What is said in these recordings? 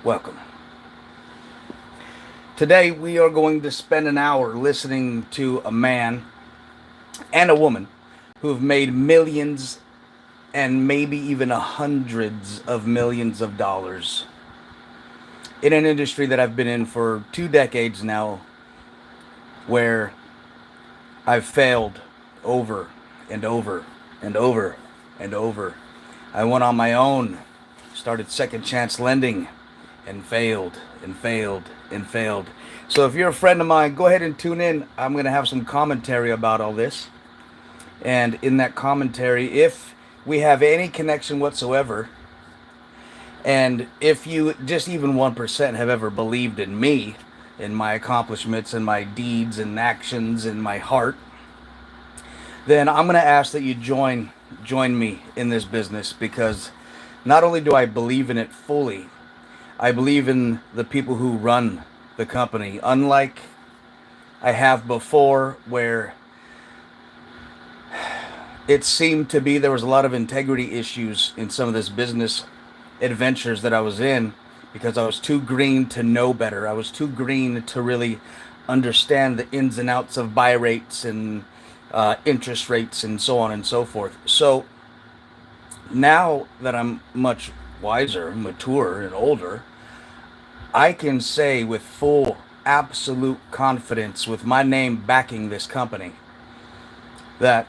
Welcome. Today we are going to spend an hour listening to a man and a woman who have made millions and maybe even hundreds of millions of dollars in an industry that I've been in for 2 decades now, where I've failed over and over and over and over. I went on my own, started second chance lending, and failed and failed and failed. So if you're a friend of mine, go ahead and tune in. I'm going to have some commentary about all this. And in that commentary, if we have any connection whatsoever, and if you just even 1% have ever believed in me, in my accomplishments and my deeds and actions and my heart, then I'm going to ask that you join me in this business, because not only do I believe in it fully, I believe in the people who run the company. Unlike I have before, where it seemed to be there was a lot of integrity issues in some of this business adventures that I was in, because I was too green to know better. I was too green to really understand the ins and outs of buy rates and interest rates and so on and so forth. So now that I'm much wiser, mature, and older, I can say with full, absolute confidence, with my name backing this company, that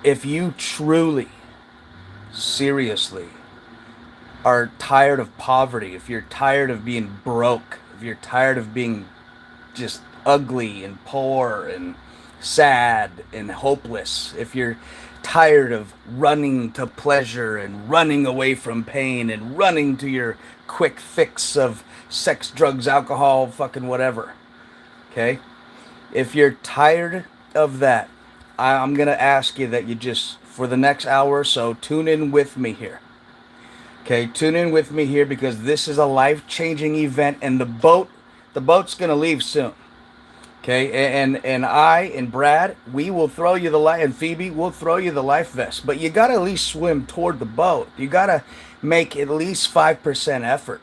if you truly, seriously are tired of poverty, if you're tired of being broke, if you're tired of being just ugly and poor and sad and hopeless, if you're tired of running to pleasure and running away from pain and running to your quick fix of sex, drugs, alcohol, fucking whatever, okay? If you're tired of that, I'm going to ask you that you just, for the next hour or so, tune in with me here. Okay, tune in with me here, because this is a life-changing event, and the boat's going to leave soon. Okay, and I and Brad, we will throw you the life, and Phoebe, we'll throw you the life vest. But you gotta at least swim toward the boat. You gotta make at least 5% effort,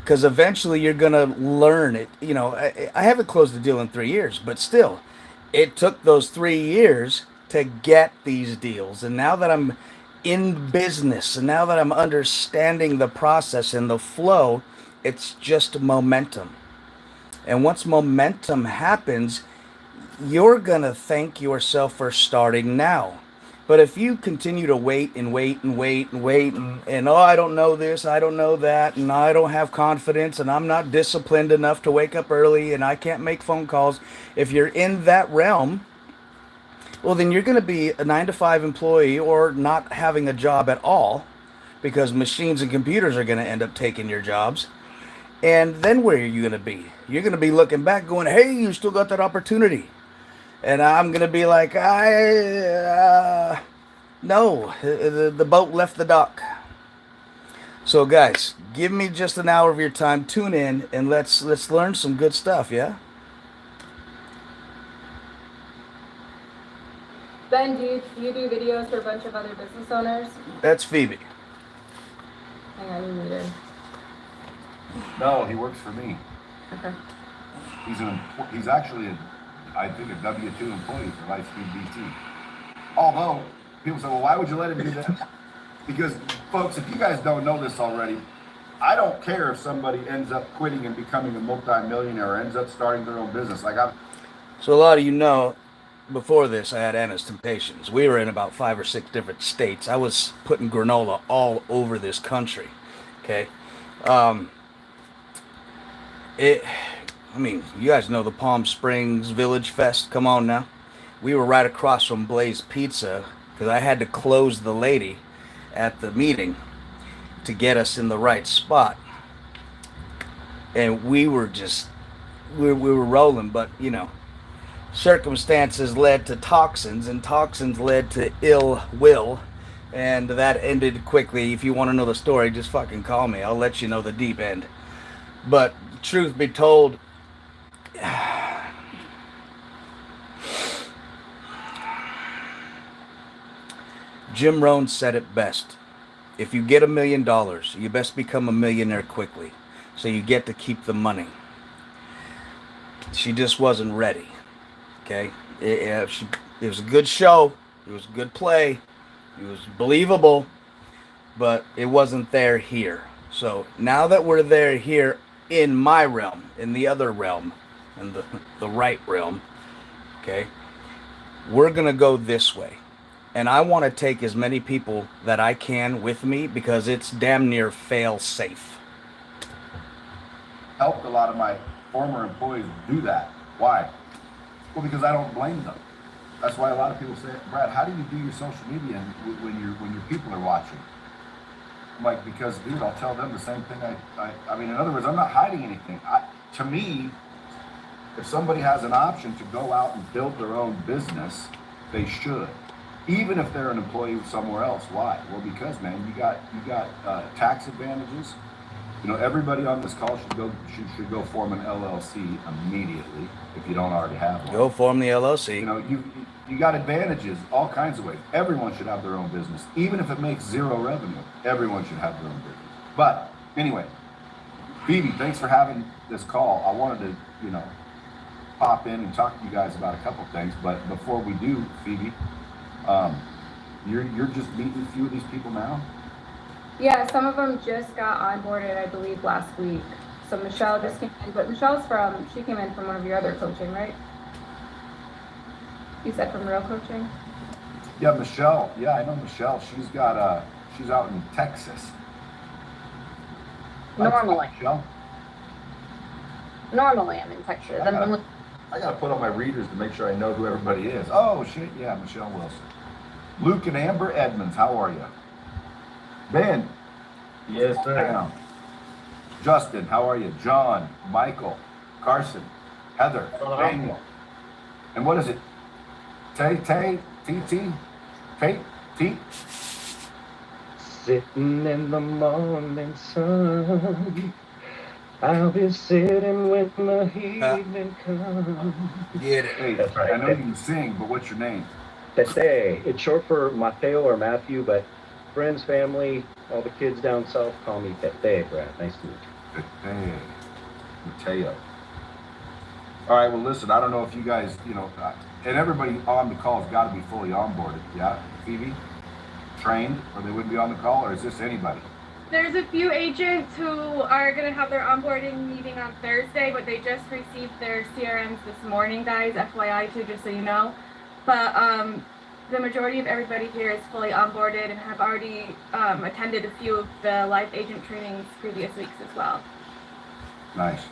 because eventually you're gonna learn it. I haven't closed the deal in 3 years, but still, it took those 3 years to get these deals. And now that I'm in business, and now that I'm understanding the process and the flow, it's just momentum. And once momentum happens, you're going to thank yourself for starting now. But if you continue to wait and wait and wait and wait and oh, I don't know this, I don't know that, and I don't have confidence, and I'm not disciplined enough to wake up early, and I can't make phone calls, if you're in that realm, well, then you're going to be a 9 to 5 employee, or not having a job at all, because machines and computers are going to end up taking your jobs. And then where are you going to be? You're going to be looking back going, hey, you still got that opportunity. And I'm going to be like, no, the boat left the dock. So guys, give me just an hour of your time. Tune in and let's learn some good stuff, yeah? Ben, do you do videos for a bunch of other business owners? That's Phoebe. Hang on, you muted. No, he works for me. Okay. He's actually I think a W-2 employee for Lightspeed BT. Although people say, well, why would you let him do that? Because folks, if you guys don't know this already, I don't care if somebody ends up quitting and becoming a multi-millionaire or ends up starting their own business. So a lot of you know, before this, I had Anna's Temptations. We were in about 5 or 6 different states. I was putting granola all over this country. Okay. You guys know the Palm Springs Village Fest. Come on now. We were right across from Blaze Pizza, because I had to close the lady at the meeting to get us in the right spot. And we were rolling, but circumstances led to toxins, and toxins led to ill will, and that ended quickly. If you want to know the story, just fucking call me. I'll let you know the deep end. But truth be told, Jim Rohn said it best. if you get $1 million, you best become a millionaire quickly, so you get to keep the money. She just wasn't ready. Okay, it was a good show. It was a good play. It was believable, but it wasn't there here. So now that we're there here in my realm, in the other realm, in the right realm, okay, we're gonna go this way. And I want to take as many people that I can with me because it's damn near fail safe. Helped a lot of my former employees do that. Why? Well, because I don't blame them. That's why a lot of people say, Brad, how do you do your social media when your people are watching? I'm like, because dude, I'll tell them the same thing. I mean, in other words, I'm not hiding anything. To me, if somebody has an option to go out and build their own business, they should. Even if they're an employee somewhere else. Why? Well, because man, you got tax advantages. You know, everybody on this call should go form an LLC immediately if you don't already have one. Go form the LLC. You know, you got advantages all kinds of ways. Everyone should have their own business, even if it makes zero revenue. Everyone should have their own business. But anyway, Phoebe, thanks for having this call. I wanted to, you know, pop in and talk to you guys about a couple things. But before we do, Phoebe, you're just meeting a few of these people now. Yeah, some of them just got onboarded, I believe, last week. So Michelle just came in, but she came in from one of your other coaching, right? You said from Real Coaching? Yeah, Michelle. Yeah, I know Michelle. She's out in Texas. Normally. Michelle? Normally I'm in Texas. I gotta put on my readers to make sure I know who everybody is. Oh shit, yeah, Michelle Wilson. Luke and Amber Edmonds, how are you? Ben. Yes, sir. Down. Justin, how are you? John, Michael, Carson, Heather, Daniel. And what is it? Tay, Sitting in the morning sun, I'll be sitting when the evening comes. Get it. Hey, That's right. I know you can sing, but what's your name? Pepe. It's short for Mateo or Matthew, but friends, family, all the kids down south call me Pepe, Brad. Nice to meet you. Pepe. Mateo. All right, well, listen, I don't know if you guys, you know, and everybody on the call has got to be fully onboarded. Yeah, Phoebe? Trained, or they wouldn't be on the call, or is this anybody? There's a few agents who are going to have their onboarding meeting on Thursday, but they just received their CRMs this morning, guys, FYI too, just so you know. But the majority of everybody here is fully onboarded and have already attended a few of the live agent trainings previous weeks as well. Nice.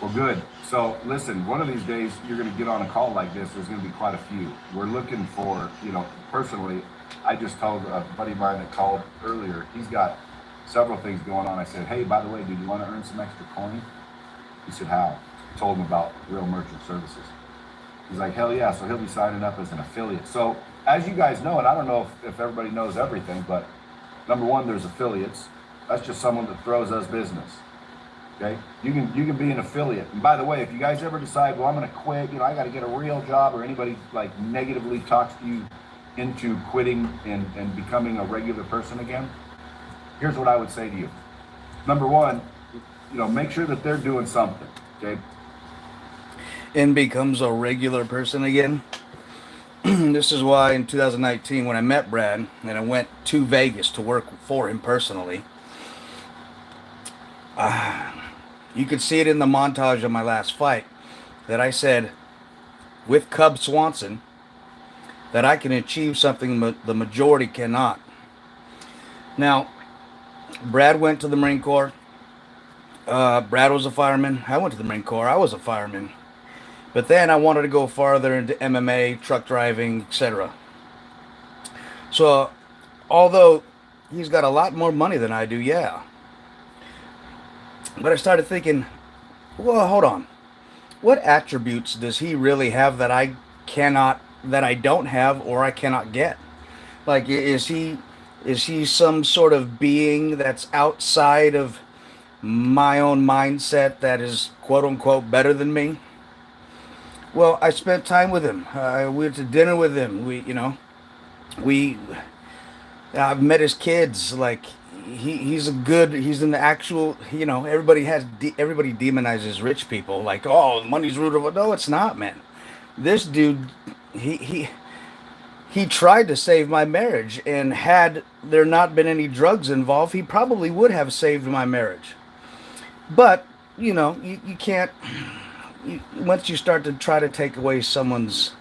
Well, good. So listen, one of these days you're going to get on a call like this. There's going to be quite a few. We're looking for, you know, personally, I just told a buddy of mine that called earlier, he's got several things going on. I said, hey, by the way, did you want to earn some extra coin? He said, how? I told him about Real Merchant Services. He's like, hell yeah. So he'll be signing up as an affiliate. So as you guys know, and I don't know if everybody knows everything, but number one, there's affiliates. That's just someone that throws us business. Okay, you can be an affiliate. And by the way, if you guys ever decide, well, I'm going to quit, you know, I got to get a real job, or anybody like negatively talks to you into quitting and becoming a regular person again, here's what I would say to you. Number one, you know, make sure that they're doing something. Okay. And becomes a regular person again. This is why in 2019, when I met Brad and I went to Vegas to work for him personally, you could see it in the montage of my last fight that I said with Cub Swanson that I can achieve something the majority cannot. Now, Brad went to the Marine Corps. Brad was a fireman. I went to the Marine Corps. I was a fireman. But then I wanted to go farther into MMA, truck driving, etc. So, although he's got a lot more money than I do, yeah. But I started thinking, well, hold on. What attributes does he really have that I don't have or I cannot get? Like, is he some sort of being that's outside of my own mindset that is quote unquote better than me? Well, I spent time with him. We went to dinner with him. I've met his kids. Like he's an actual. Everybody demonizes rich people. Like, oh, money's root of. No, it's not, man. This dude, he he he tried to save my marriage, and had there not been any drugs involved, he probably would have saved my marriage. But you can't. Once you start to try to take away someone's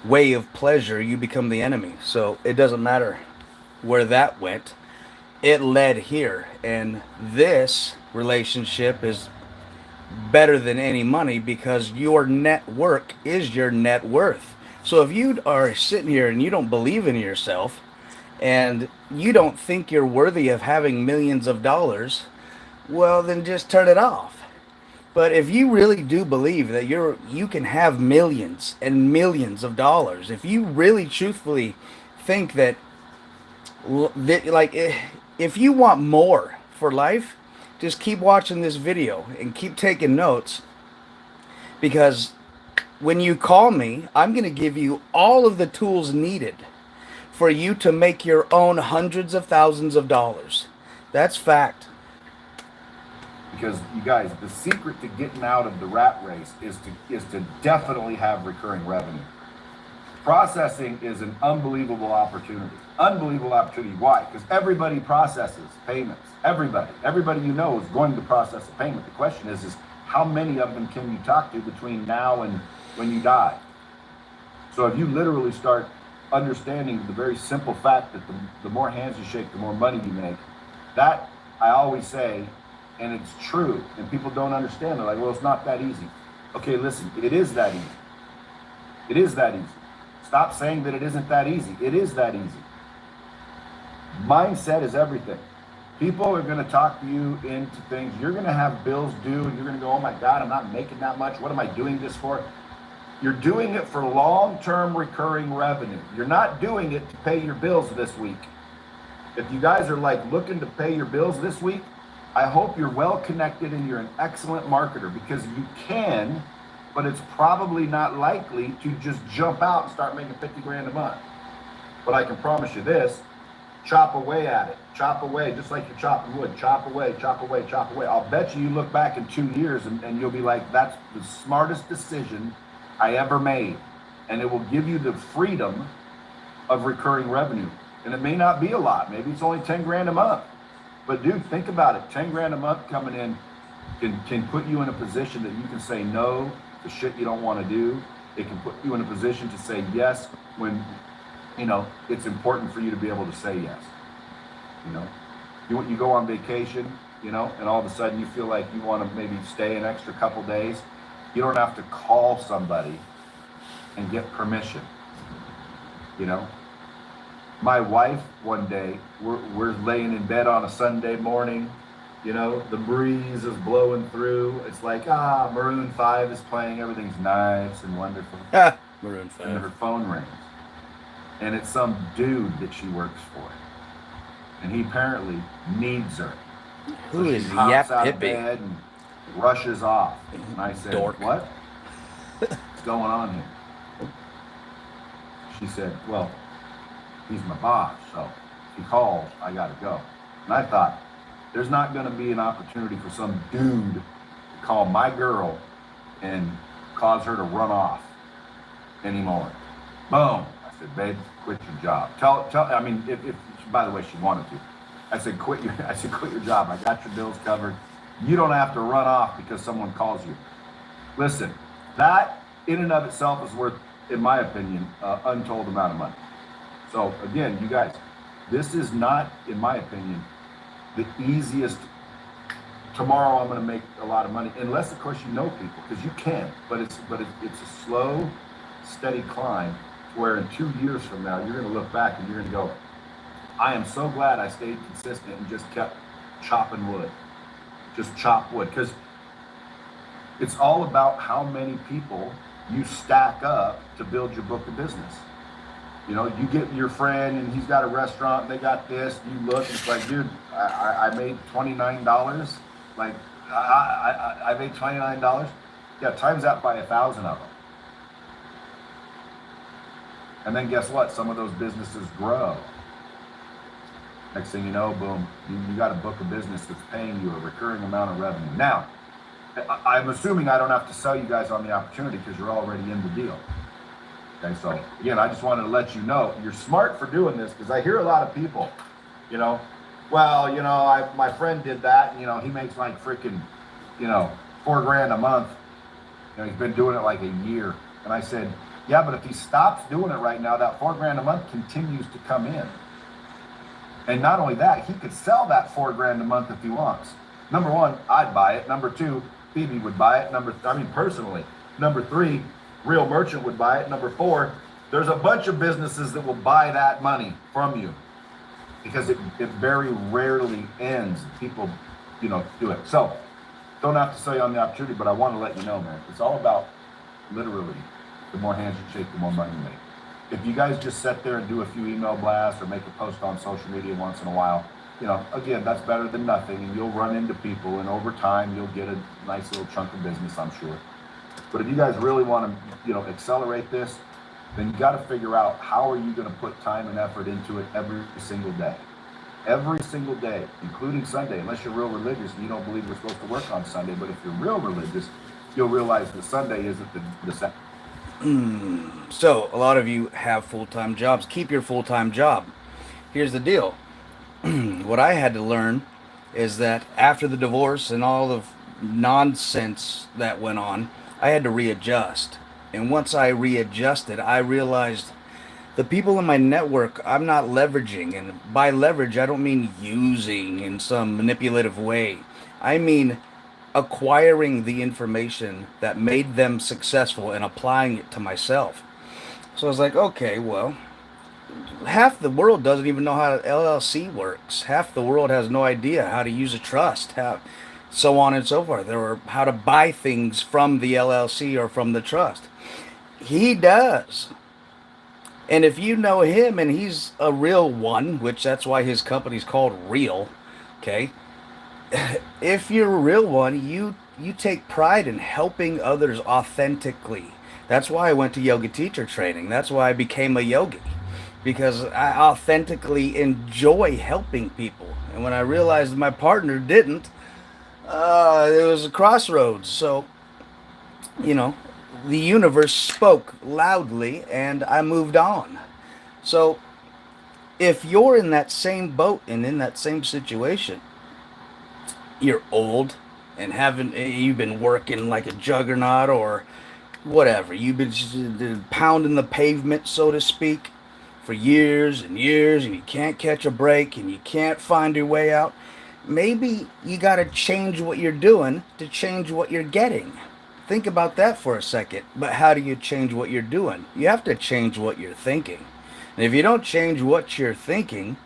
way of pleasure, you become the enemy. So it doesn't matter where that went. It led here, and this relationship is better than any money because your network is your net worth. So if you are sitting here and you don't believe in yourself and you don't think you're worthy of having millions of dollars, well, then just turn it off. But if you really do believe that you can have millions and millions of dollars, if you really truthfully think that, like, if you want more for life, just keep watching this video and keep taking notes, because when you call me, I'm going to give you all of the tools needed for you to make your own hundreds of thousands of dollars. That's fact. Because you guys, the secret to getting out of the rat race is to definitely have recurring revenue. Processing is an unbelievable opportunity. Unbelievable opportunity. Why? Because everybody processes payments. Everybody you know is going to process a payment. The question is how many of them can you talk to between now and when you die? So if you literally start understanding the very simple fact that the more hands you shake, the more money you make, that I always say, and it's true, and people don't understand. They're like, well, it's not that easy. Okay, listen, it is that easy. It is that easy. Stop saying that it isn't that easy. It is that easy. Mindset is everything. People are going to talk you into things. You're going to have bills due, and you're going to go, oh my God, I'm not making that much. What am I doing this for? You're doing it for long-term recurring revenue. You're not doing it to pay your bills this week. If you guys are like looking to pay your bills this week, I hope you're well connected and you're an excellent marketer, because you can, but it's probably not likely to just jump out and start making 50 grand a month. But I can promise you this, chop away at it, chop away, just like you're chopping wood, chop away, chop away, chop away. I'll bet you look back in 2 years and you'll be like, that's the smartest decision I ever made. And it will give you the freedom of recurring revenue. And it may not be a lot, maybe it's only 10 grand a month. But dude, think about it. 10 grand a month coming in can put you in a position that you can say no to shit you don't want to do. It can put you in a position to say yes when, it's important for you to be able to say yes. You go on vacation, and all of a sudden you feel like you want to maybe stay an extra couple days. You don't have to call somebody and get permission. My wife, one day, we're laying in bed on a Sunday morning, the breeze is blowing through. It's like, Maroon 5 is playing, everything's nice and wonderful. Maroon 5. And her phone rings. And it's some dude that she works for. And he apparently needs her. Who so is she hops Yap out of Hippie? bed and rushes off. And I said, Dork. What? What's going on here? She said, well, he's my boss, so if he calls, I gotta go. And I thought, there's not gonna be an opportunity for some dude to call my girl and cause her to run off anymore. Boom. I said, babe, quit your job. If by the way, she wanted to. I said, quit your job. I got your bills covered. You don't have to run off because someone calls you. Listen, that in and of itself is worth, in my opinion, untold amount of money. So again, you guys, this is not, in my opinion, the easiest. Tomorrow I'm going to make a lot of money, unless of course you know people, because you can. But it's a slow, steady climb, where in 2 years from now you're going to look back and you're going to go, I am so glad I stayed consistent and just kept chopping wood. Just chop wood, because it's all about how many people you stack up to build your book of business. You get your friend and he's got a restaurant and they got this, you look and it's like, dude, I made $29. Like, I made $29. Yeah, times that by 1,000 of them. And then guess what? Some of those businesses grow. Next thing you know, boom, you got a book of business that's paying you a recurring amount of revenue. Now, I'm assuming I don't have to sell you guys on the opportunity because you're already in the deal. Okay, so again, I just wanted to let you know you're smart for doing this, because I hear a lot of people, well, my friend did that, and, he makes like freaking, $4,000 a month. He's been doing it like a year. And I said, yeah, but if he stops doing it right now, that $4,000 a month continues to come in. And not only that, he could sell that $4,000 a month if he wants. Number one, I'd buy it. Number two, Phoebe would buy it. Personally. Number three, Real Merchant would buy it. Number four, there's a bunch of businesses that will buy that money from you, because it very rarely ends. People, do it. So don't have to sell you on the opportunity, but I want to let you know, man, it's all about literally the more hands you shake, the more money you make. If you guys just sit there and do a few email blasts or make a post on social media once in a while, again, that's better than nothing, and you'll run into people, and over time you'll get a nice little chunk of business, I'm sure. But if you guys really want to, accelerate this, then you got to figure out how are you going to put time and effort into it every single day. Every single day, including Sunday, unless you're real religious and you don't believe we're supposed to work on Sunday. But if you're real religious, you'll realize that Sunday isn't the second. So a lot of you have full-time jobs. Keep your full-time job. Here's the deal. What I had to learn is that after the divorce and all the nonsense that went on, I had to readjust. And once I readjusted, I realized the people in my network I'm not leveraging. And by leverage, I don't mean using in some manipulative way. I mean acquiring the information that made them successful and applying it to myself. So I was like, okay, well, half the world doesn't even know how LLC works. Half the world has no idea how to use a trust, so on and so forth, or how to buy things from the LLC or from the trust. He does. And if you know him and he's a real one, which that's why his company's called Real, okay? If you're a real one, you take pride in helping others authentically. That's why I went to yoga teacher training. That's why I became a yogi, because I authentically enjoy helping people. And when I realized my partner didn't, it was a crossroads. So, the universe spoke loudly and I moved on. So if you're in that same boat and in that same situation, you're old and you've been working like a juggernaut or whatever, you've been pounding the pavement, so to speak, for years and years, and you can't catch a break and you can't find your way out. Maybe you got to change what you're doing to change what you're getting. Think about that for a second. But how do you change what you're doing? You have to change what you're thinking. And if you don't change what you're thinking,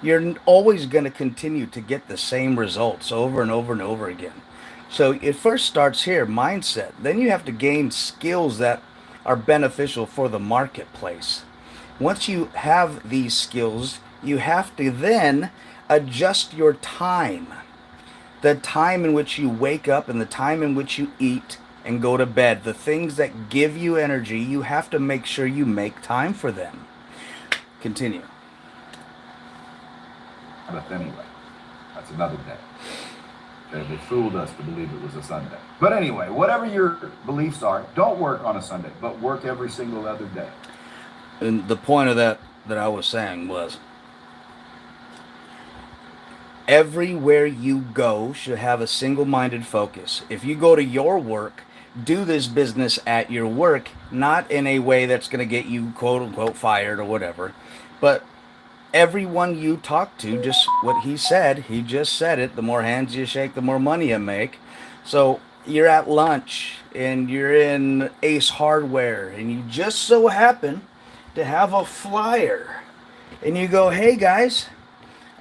you're always going to continue to get the same results over and over and over again. So it first starts here, mindset. Then you have to gain skills that are beneficial for the marketplace. Once you have these skills, you have to then adjust your time. The time in which you wake up and the time in which you eat and go to bed. The things that give you energy, you have to make sure you make time for them. Continue. But anyway, that's another day. They fooled us to believe it was a Sunday. But anyway, whatever your beliefs are, don't work on a Sunday, but work every single other day. And the point of that I was saying was, everywhere you go should have a single-minded focus. If you go to your work, do this business at your work, not in a way that's going to get you quote-unquote fired or whatever, but everyone you talk to, just what he just said it, the more hands you shake, the more money you make. So you're at lunch and you're in Ace Hardware and you just so happen to have a flyer and you go, hey guys,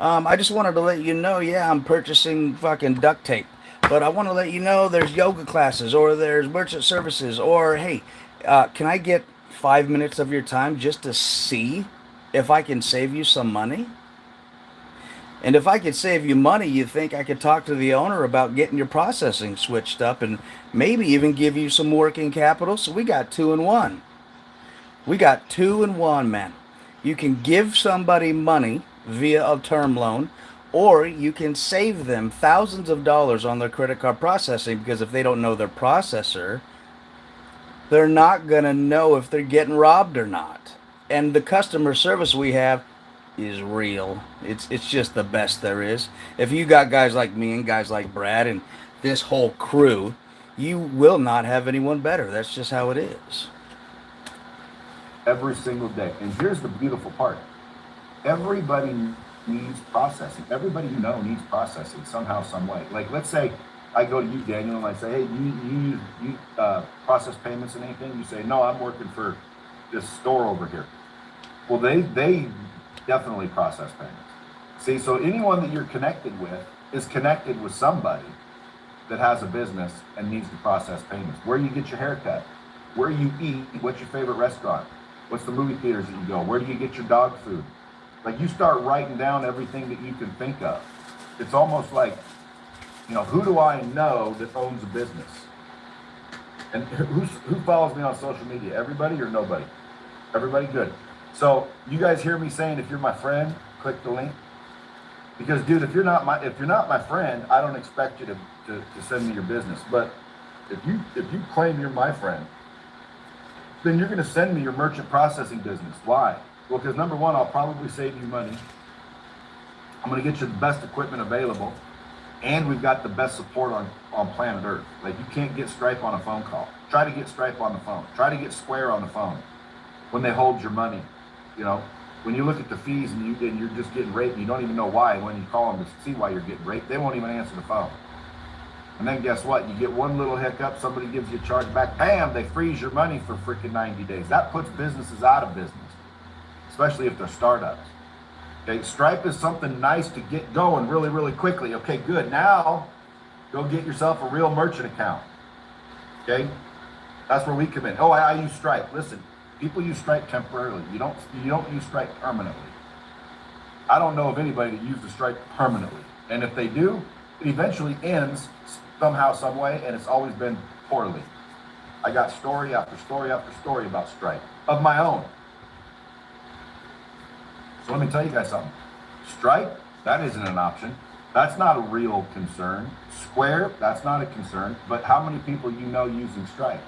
I just wanted to let you know, I'm purchasing fucking duct tape, but I want to let you know there's yoga classes or there's merchant services, or hey, can I get 5 minutes of your time just to see if I can save you some money? And if I could save you money, you think I could talk to the owner about getting your processing switched up and maybe even give you some working capital. So we got 2 in 1. We got 2 in 1, man. You can give somebody money via a term loan, or you can save them thousands of dollars on their credit card processing, because if they don't know their processor, they're not going to know if they're getting robbed or not. And the customer service we have is real. It's just the best there is. If you got guys like me and guys like Brad and this whole crew, you will not have anyone better. That's just how it is. Every single day. And here's the beautiful part. Everybody needs processing. Everybody you know needs processing somehow, some way. Like, let's say I go to you, Daniel, and I say, hey, you process payments and anything? You say, no, I'm working for this store over here. Well, they definitely process payments. See, so anyone that you're connected with is connected with somebody that has a business and needs to process payments. Where you get your haircut, where you eat, what's your favorite restaurant, what's the movie theaters that you go, where do you get your dog food? Like, you start writing down everything that you can think of. It's almost like, you know, who do I know that owns a business? And who follows me on social media? Everybody or nobody? Everybody? Good. So you guys hear me saying, if you're my friend, click the link. Because, dude, if you're not my friend, I don't expect you to send me your business. But if you claim you're my friend, then you're going to send me your merchant processing business. Why? Well, because number one, I'll probably save you money. I'm going to get you the best equipment available, and we've got the best support on planet Earth. Like, you can't get Stripe on a phone call. Try to get Stripe on the phone. Try to get Square on the phone when they hold your money. You know, when you look at the fees and you're just getting raped, and you don't even know why. When you call them to see why you're getting raped, they won't even answer the phone. And then guess what? You get one little hiccup, somebody gives you a charge back, bam, they freeze your money for freaking 90 days. That puts businesses out of business, especially if they're startups. Okay, Stripe is something nice to get going really, really quickly. Okay, good. Now, go get yourself a real merchant account. Okay, that's where we come in. Oh, I use Stripe. Listen, people use Stripe temporarily. You don't use Stripe permanently. I don't know of anybody that uses Stripe permanently. And if they do, it eventually ends somehow, some way, and it's always been poorly. I got story after story after story about Stripe of my own. So let me tell you guys something. Stripe, that isn't an option. That's not a real concern. Square, that's not a concern. But how many people you know using Stripe?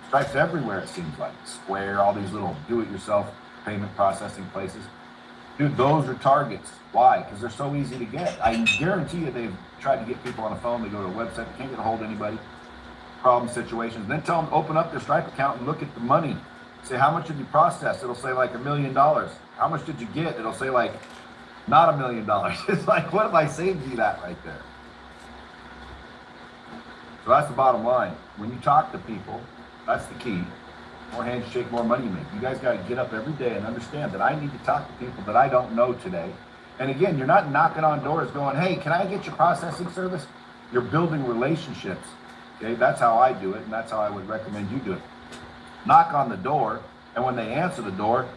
Stripe's everywhere, it seems like. Square, all these little do-it-yourself payment processing places. Dude, those are targets. Why? Because they're so easy to get. I guarantee you they've tried to get people on the phone. They go to a website, can't get a hold of anybody. Problem situations. Then tell them to open up their Stripe account and look at the money. Say, how much did you process? It'll say like $1 million. How much did you get? It'll say like not $1 million. It's like, what if I saved you that right there? So that's the bottom line. When you talk to people, that's the key. More hands you shake, more money you make. You guys got to get up every day and understand that I need to talk to people that I don't know today. And again, you're not knocking on doors going, hey, can I get your processing service? You're building relationships. Okay, that's how I do it, and that's how I would recommend you do it. Knock on the door, and when they answer the door,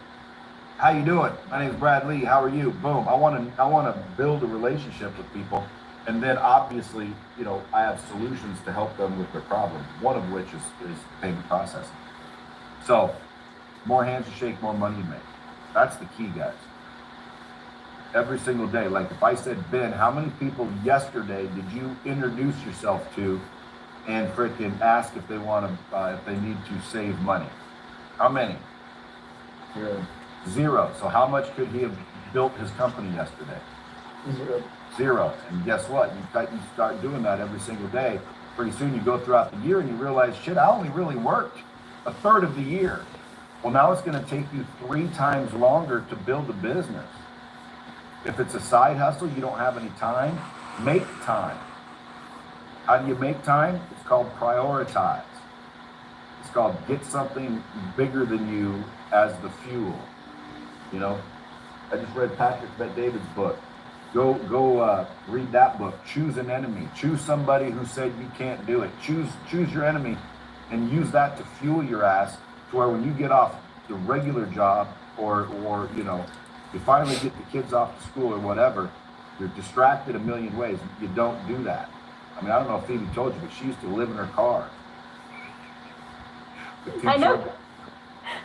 how you doing? My name is Brad Lee. How are you? Boom. I want to build a relationship with people, and then obviously, you know, I have solutions to help them with their problems. One of which is payment processing. So, more hands you shake, more money you make. That's the key, guys. Every single day. Like if I said, Ben, how many people yesterday did you introduce yourself to and freaking ask if they want to, if they need to save money? How many? Zero. So how much could he have built his company yesterday? Zero. And guess what? You start doing that every single day. Pretty soon you go throughout the year and you realize, shit, I only really worked a third of the year. Well, now it's going to take you 3 times longer to build a business. If it's a side hustle, you don't have any time, make time. How do you make time? It's called prioritize. It's called get something bigger than you as the fuel. You know, I just read Patrick Bet-David's book. Go read that book. Choose an enemy. Choose somebody who said you can't do it. Choose your enemy and use that to fuel your ass to where when you get off the regular job or you know, you finally get the kids off to school or whatever, you're distracted a million ways. You don't do that. I mean, I don't know if Phoebe told you, but she used to live in her car. I know.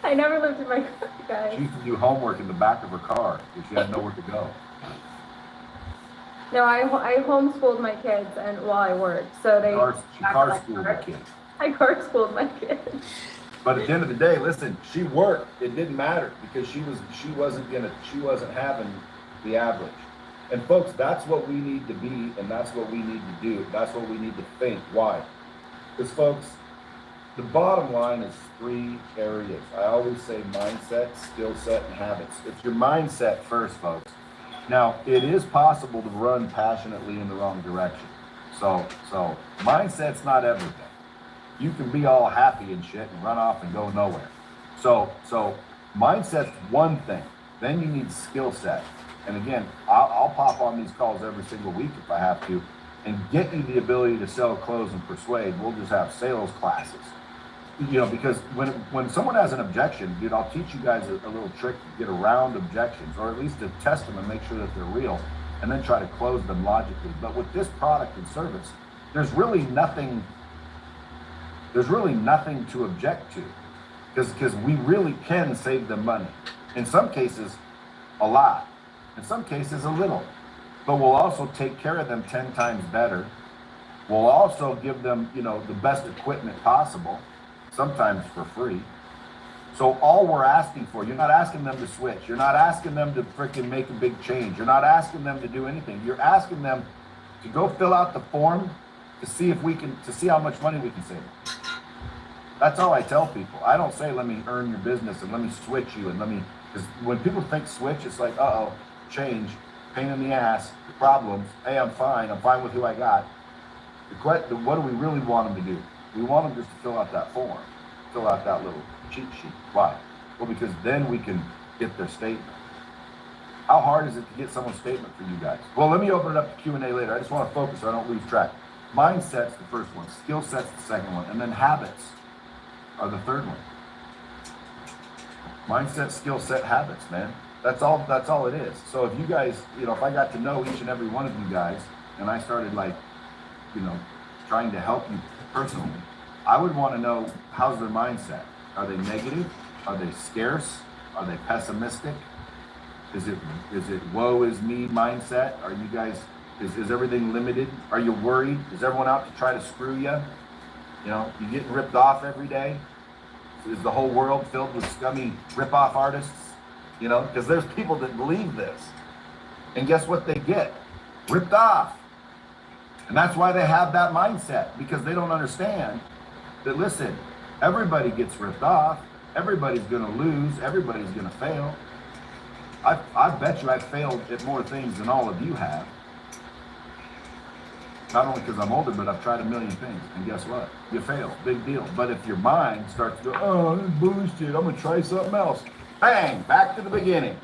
I never lived in my car, She guys. used to do homework in the back of her car because she had nowhere to go. No, I homeschooled my kids and while I worked, so they. She car schooled the kids. I car schooled my kids. But at the end of the day, listen, she worked. It didn't matter because she wasn't having the average. And folks, that's what we need to be, and that's what we need to do. That's what we need to think. Why? Because folks, the bottom line is 3 areas. I always say mindset, skill set, and habits. It's your mindset first, folks. Now, it is possible to run passionately in the wrong direction. So mindset's not everything. You can be all happy and shit and run off and go nowhere. So mindset's one thing. Then you need skill set. And again, I'll pop on these calls every single week if I have to, and get you the ability to sell, close, and persuade. We'll just have sales classes. You know, because when someone has an objection, dude, I'll teach you guys a little trick to get around objections, or at least to test them and make sure that they're real, and then try to close them logically. But with this product and service, there's really nothing to object to, because we really can save them money. In some cases, a lot. In some cases, a little. But we'll also take care of them 10 times better. We'll also give them, the best equipment possible, sometimes for free. So all we're asking for, you're not asking them to switch. You're not asking them to freaking make a big change. You're not asking them to do anything. You're asking them to go fill out the form to see how much money we can save. That's all I tell people. I don't say, let me earn your business and let me switch you and because when people think switch, it's like, change, pain in the ass, problems. Hey, I'm fine with who I got. What do we really want them to do? We want them just to fill out that form, fill out that little cheat sheet. Why? Well, because then we can get their statement. How hard is it to get someone's statement for you guys? Well, let me open it up to Q&A later. I just want to focus so I don't lose track. Mindset's the first one, skill set's the second one, and then habits are the third one. Mindset, skill set, habits, man. That's all it is. So if you guys, if I got to know each and every one of you guys, and I started trying to help you personally, I would want to know, how's their mindset? Are they negative? Are they scarce? Are they pessimistic? Is it woe is me mindset? Are you guys, is everything limited? Are you worried? Is everyone out to try to screw you? You getting ripped off every day? Is the whole world filled with scummy rip-off artists? Because there's people that believe this. And guess what they get? Ripped off. And that's why they have that mindset, because they don't understand that, listen, everybody gets ripped off. Everybody's going to lose. Everybody's going to fail. I bet you I've failed at more things than all of you have. Not only because I'm older, but I've tried a million things. And guess what? You fail. Big deal. But if your mind starts to go, this is bullshit, I'm going to try something else. Bang! Back to the beginning.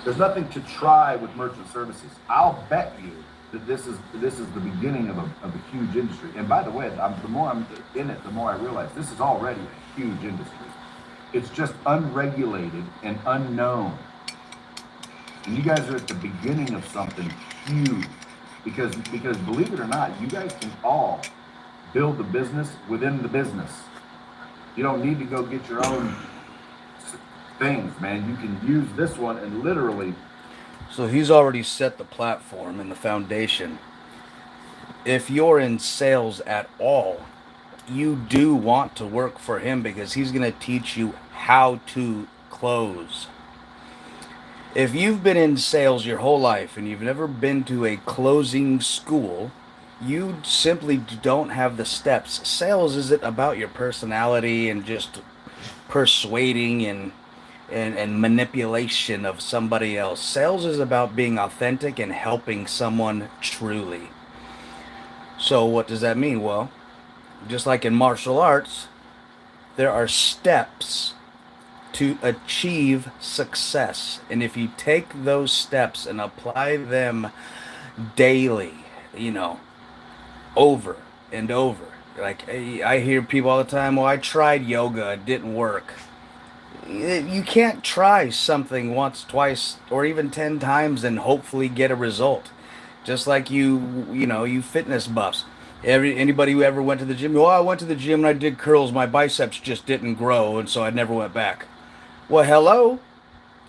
There's nothing to try with merchant services. I'll bet you that this is the beginning of a huge industry. And by the way, the more I'm in it, the more I realize this is already a huge industry. It's just unregulated and unknown. And you guys are at the beginning of something huge. Because believe it or not, you guys can all build the business within the business. You don't need to go get your own things, man. You can use this one and literally. So he's already set the platform and the foundation. If you're in sales at all, you do want to work for him because he's going to teach you how to close. If you've been in sales your whole life and you've never been to a closing school, you simply don't have the steps. Sales isn't about your personality and just persuading and manipulation of somebody else. Sales is about being authentic and helping someone truly. So what does that mean? Well, just like in martial arts, there are steps to achieve success. And if you take those steps and apply them daily, over and over. Like I hear people all the time, well, I tried yoga, it didn't work. You can't try something once, twice, or even 10 times and hopefully get a result. Just like you fitness buffs. Anybody who ever went to the gym, oh, I went to the gym and I did curls, my biceps just didn't grow, and so I never went back. Well, hello.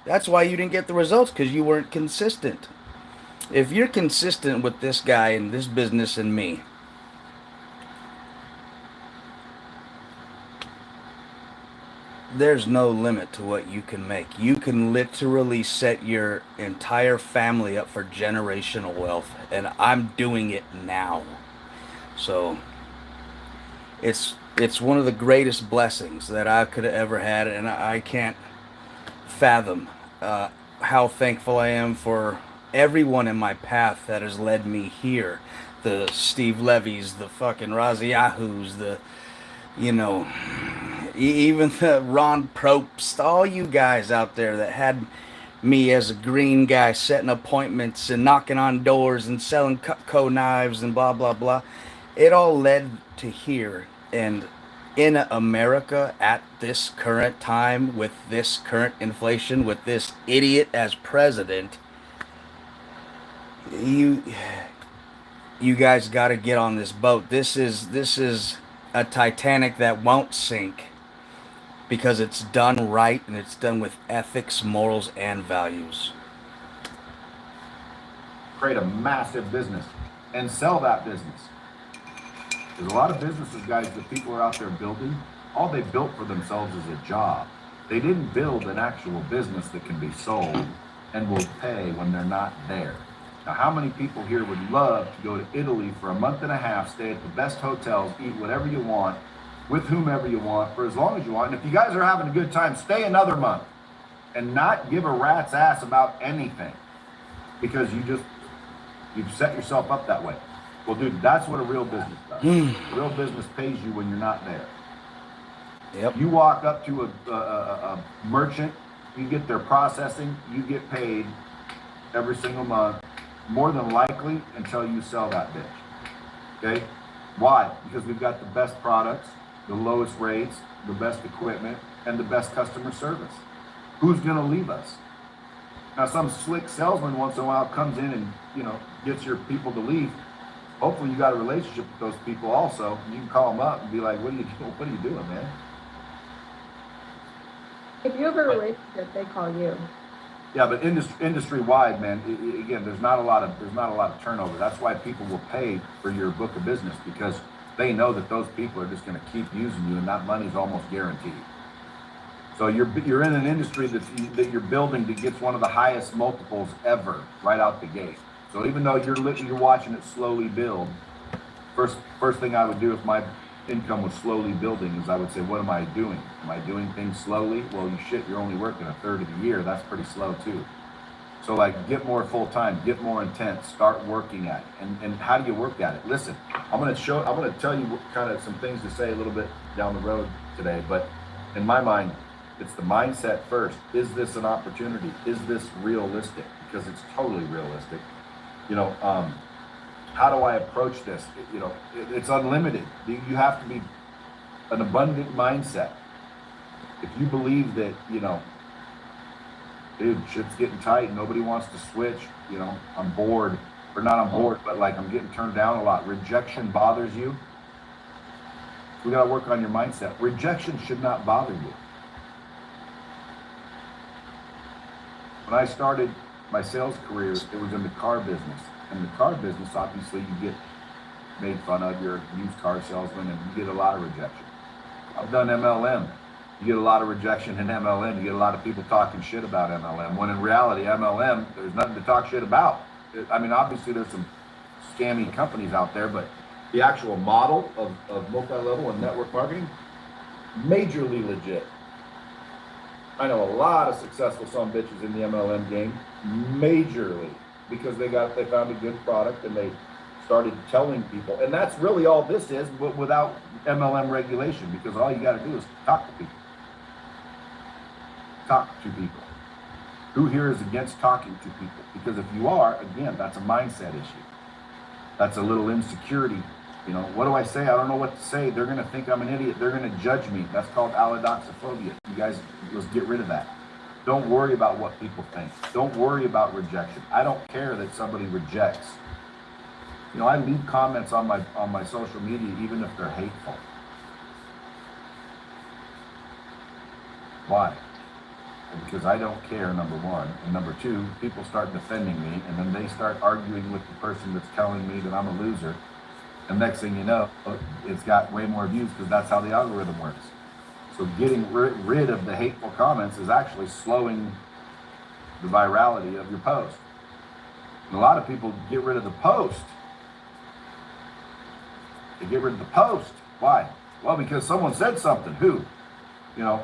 That's why you didn't get the results, because you weren't consistent. If you're consistent with this guy and this business and me, there's no limit to what you can make. You can literally set your entire family up for generational wealth, and I'm doing it now. So it's one of the greatest blessings that I could have ever had, and I can't fathom how thankful I am for everyone in my path that has led me here. The Steve Levy's, the fucking Raziahus, the, you know, even the Ron Probst, all you guys out there that had me as a green guy setting appointments and knocking on doors and selling Cutco knives and blah, blah, blah. It all led to here. And in America at this current time, with this current inflation, with this idiot as president, you guys got to get on this boat. This is a Titanic that won't sink, because it's done right and it's done with ethics, morals, and values. Create a massive business and sell that business. There's a lot of businesses, guys, that people are out there building. All they built for themselves is a job. They didn't build an actual business that can be sold and will pay when they're not there. Now, how many people here would love to go to Italy for a month and a half, stay at the best hotels, eat whatever you want, with whomever you want, for as long as you want? And if you guys are having a good time, stay another month and not give a rat's ass about anything, because you've set yourself up that way. Well, dude, that's what a real business does. A real business pays you when you're not there. Yep. You walk up to a merchant, you get their processing, you get paid every single month, more than likely, until you sell that bitch. Okay? Why? Because we've got the best products, the lowest rates, the best equipment, and the best customer service. Who's going to leave us? Now, some slick salesman once in a while comes in and, gets your people to leave. Hopefully you got a relationship with those people also. You can call them up and be like, what are you doing, man? If you have a relationship, they call you. Yeah, but industry wide, man, again, there's not a lot of turnover. That's why people will pay for your book of business, because they know that those people are just going to keep using you, and that money's almost guaranteed. So you're in an industry that you're building that gets one of the highest multiples ever right out the gate. So even though you're watching it slowly build, first thing I would do if my income was slowly building is I would say, what am I doing? Am I doing things slowly? Well, you're only working a third of the year. That's pretty slow too. So get more full time, get more intense, start working at it. And how do you work at it? Listen, I'm going to tell you kind of some things to say a little bit down the road today, but in my mind, it's the mindset first. Is this an opportunity? Is this realistic? Because it's totally realistic. How do I approach this? It's unlimited. You have to be an abundant mindset. If you believe that, dude, shit's getting tight, nobody wants to switch, I'm bored, or not I'm bored, but I'm getting turned down a lot. Rejection bothers you. We got to work on your mindset. Rejection should not bother you. When I started my sales career, it was in the car business. In the car business, obviously, you get made fun of. You're a used car salesman, and you get a lot of rejection. I've done MLM. You get a lot of rejection in MLM. You get a lot of people talking shit about MLM, when in reality, MLM, there's nothing to talk shit about. I mean, obviously, there's some scammy companies out there, but the actual model of multi-level and network marketing, majorly legit. I know a lot of successful son bitches in the MLM game, majorly, because they found a good product and they started telling people. And that's really all this is, but without MLM regulation, because all you got to do is talk to people. Talk to people. Who here is against talking to people? Because if you are, again, that's a mindset issue. That's a little insecurity. What do I say? I don't know what to say. They're going to think I'm an idiot. They're going to judge me. That's called allodoxophobia. You guys, let's get rid of that. Don't worry about what people think. Don't worry about rejection. I don't care that somebody rejects. You know, I leave comments on my social media even if they're hateful. Why? Because I don't care, number one. And number two, people start defending me, and then they start arguing with the person that's telling me that I'm a loser. And next thing you know, it's got way more views because that's how the algorithm works. So getting rid of the hateful comments is actually slowing the virality of your post. And a lot of people get rid of the post. They get rid of the post. Why? Well, because someone said something. Who? You know,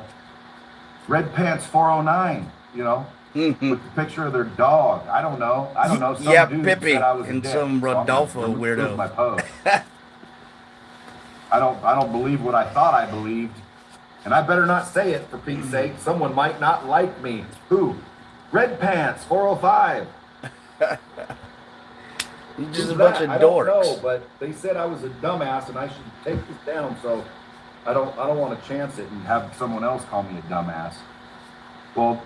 Red Pants 409, you know, with the picture of their dog. I don't know. Some Yeah, dude Pippi said I was a and dick. some So I'm gonna Rodolfo remove weirdo. my post. I don't believe what I thought I believed. And I better not say it, for Pete's sake. Someone might not like me. Who? Red Pants 405. You're just Who's a bunch that? of I don't dorks. know, but they said I was a dumbass and I should take this down. So I don't want to chance it and have someone else call me a dumbass. Well,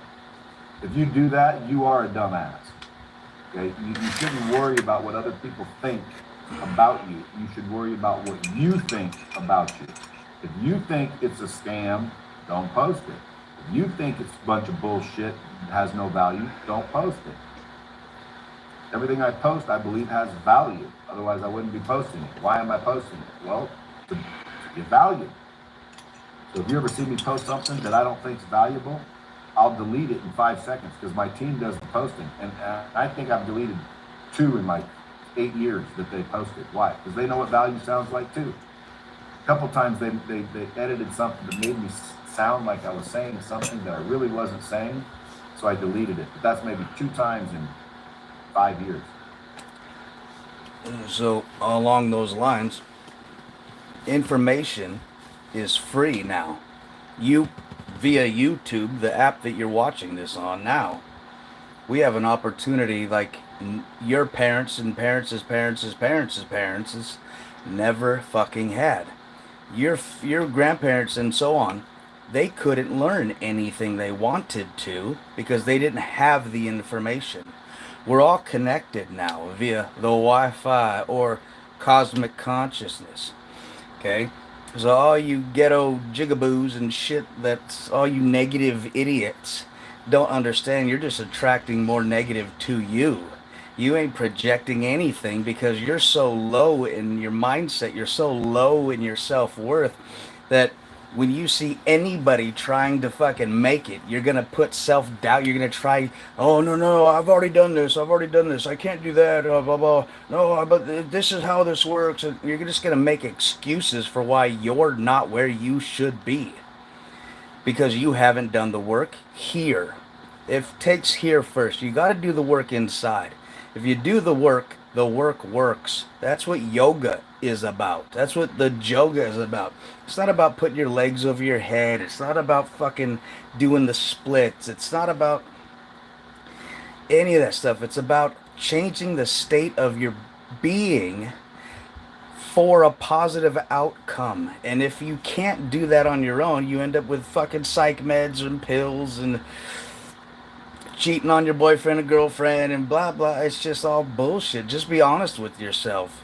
if you do that, you are a dumbass. Okay, you shouldn't worry about what other people think about you. You should worry about what you think about you. If you think it's a scam, don't post it. If you think it's a bunch of bullshit and has no value, don't post it. Everything I post, I believe, has value. Otherwise, I wouldn't be posting it. Why am I posting it? Well, to get value. So if you ever see me post something that I don't think is valuable, I'll delete it in 5 seconds because my team does the posting. And I think I've deleted 2 in my 8 years that they posted. Why? Because they know what value sounds like too. A couple times they edited something that made me sound like I was saying something that I really wasn't saying, so I deleted it. But that's maybe 2 times in 5 years. So along those lines, information is free now. You, via YouTube, the app that you're watching this on now, we have an opportunity like your parents and parents' parents' parents' parents' never fucking had. Your grandparents and so on, they couldn't learn anything they wanted to because they didn't have the information. We're all connected now via the Wi-Fi or cosmic consciousness. Okay? So all you ghetto jigaboos and shit, that's all you negative idiots don't understand, you're just attracting more negative to you. You ain't projecting anything because you're so low in your mindset, you're so low in your self-worth that when you see anybody trying to fucking make it, you're gonna put self-doubt. You're gonna try, oh no, I've already done this, I can't do that, blah blah. No, but this is how this works. And you're just gonna make excuses for why you're not where you should be because you haven't done the work here. It takes here first. You got to do the work inside. If you do the work works. That's what yoga is about. That's what the yoga is about. It's not about putting your legs over your head. It's not about fucking doing the splits. It's not about any of that stuff. It's about changing the state of your being for a positive outcome. And if you can't do that on your own, you end up with fucking psych meds and pills and cheating on your boyfriend and girlfriend and blah blah. It's just all bullshit. Just be honest with yourself.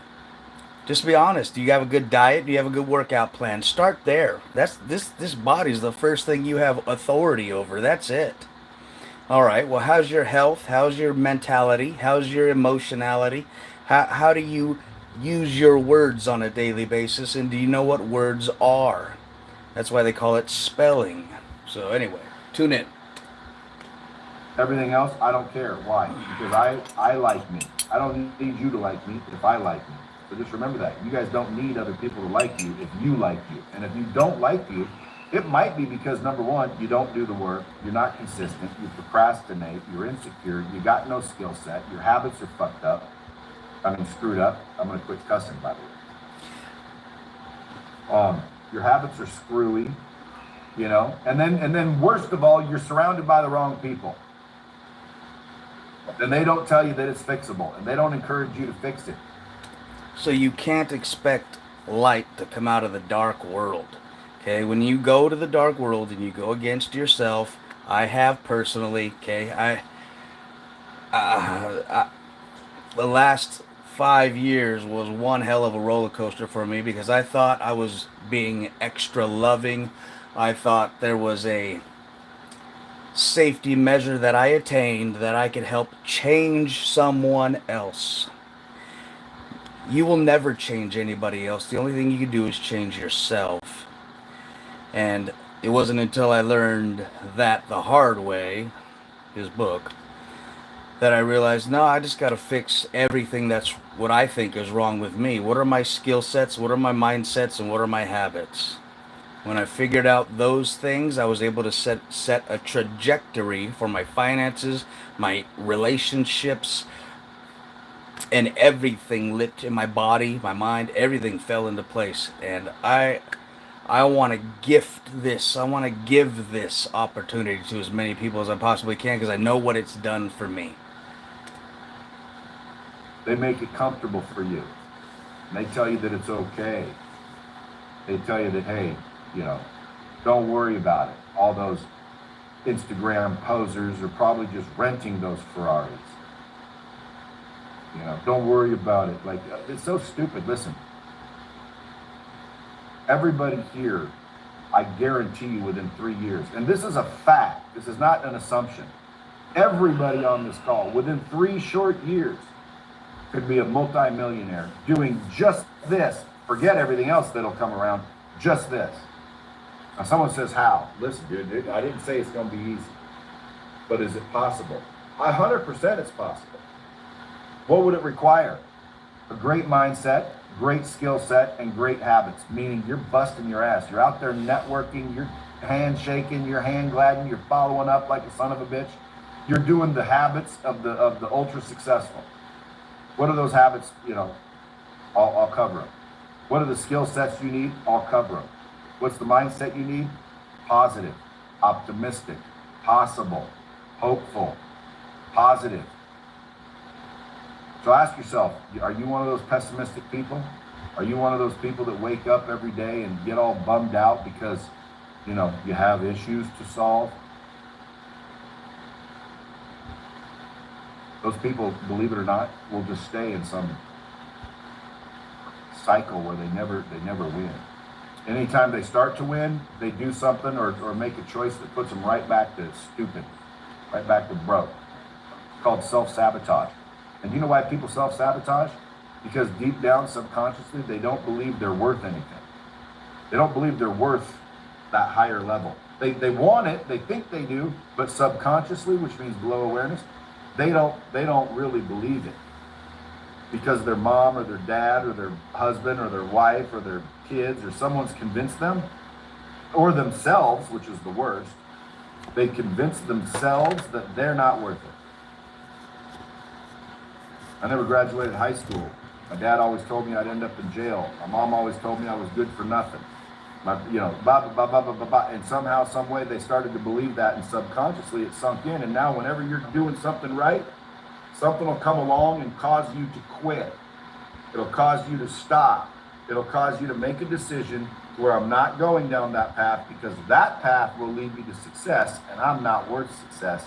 Just be honest. Do you have a good diet? Do you have a good workout plan? Start there. That's this body's the first thing you have authority over. That's it. All right. Well, how's your health? How's your mentality? How's your emotionality? How do you use your words on a daily basis? And do you know what words are? That's why they call it spelling. So anyway, tune in. Everything else, I don't care. Why? Because I like me. I don't need you to like me if I like me. So just remember that. You guys don't need other people to like you if you like you. And if you don't like you, it might be because, number one, you don't do the work, you're not consistent, you procrastinate, you're insecure, you got no skill set, your habits are fucked up. I mean, screwed up. I'm going to quit cussing, by the way. Your habits are screwy, you know, and then worst of all, you're surrounded by the wrong people. And they don't tell you that it's fixable, and they don't encourage you to fix it. So you can't expect light to come out of the dark world. Okay, when you go to the dark world and you go against yourself, I have personally, okay, the last 5 years was one hell of a roller coaster for me because I thought I was being extra loving. I thought there was a safety measure that I attained that I could help change someone else. You will never change anybody else. The only thing you can do is change yourself. And it wasn't until I learned that the hard way, his book, that I realized, no, I just got to fix everything that's what I think is wrong with me. What are my skill sets? What are my mindsets? And what are my habits? When I figured out those things, I was able to set a trajectory for my finances, my relationships, and everything lit in my body, my mind, everything fell into place. And I want to gift this. I want to give this opportunity to as many people as I possibly can because I know what it's done for me. They make it comfortable for you. And they tell you that it's okay. They tell you that, hey, you know, don't worry about it. All those Instagram posers are probably just renting those Ferraris. You know, don't worry about it. Like, it's so stupid. Listen, everybody here, I guarantee you within 3 years, and this is a fact, this is not an assumption. Everybody on this call within 3 short years could be a multimillionaire doing just this. Forget everything else that'll come around, just this. Now someone says, how? Listen, dude, I didn't say it's going to be easy, but is it possible? 100% it's possible. What would it require? A great mindset, great skill set, and great habits, meaning you're busting your ass. You're out there networking, you're handshaking, you're hand gladding, you're following up like a son of a bitch. You're doing the habits of the ultra successful. What are those habits? You know, I'll cover them. What are the skill sets you need? I'll cover them. What's the mindset you need? Positive, optimistic, possible, hopeful, positive. So ask yourself, are you one of those pessimistic people? Are you one of those people that wake up every day and get all bummed out because, you know, you have issues to solve? Those people, believe it or not, will just stay in some cycle where they never win. Anytime they start to win, they do something or make a choice that puts them right back to stupid, right back to broke. It's called self-sabotage. And do you know why people self-sabotage? Because deep down, subconsciously, they don't believe they're worth anything. They don't believe they're worth that higher level. They want it, they think they do, but subconsciously, which means below awareness, they don't really believe it. Because their mom or their dad or their husband or their wife or their kids or someone's convinced them, or themselves, which is the worst, they convince themselves that they're not worth it. I never graduated high school. My dad always told me I'd end up in jail. My mom always told me I was good for nothing. And somehow, some way, they started to believe that, and subconsciously it sunk in. And now, whenever you're doing something right, something will come along and cause you to quit. It'll cause you to stop. It'll cause you to make a decision where I'm not going down that path because that path will lead me to success, and I'm not worth success.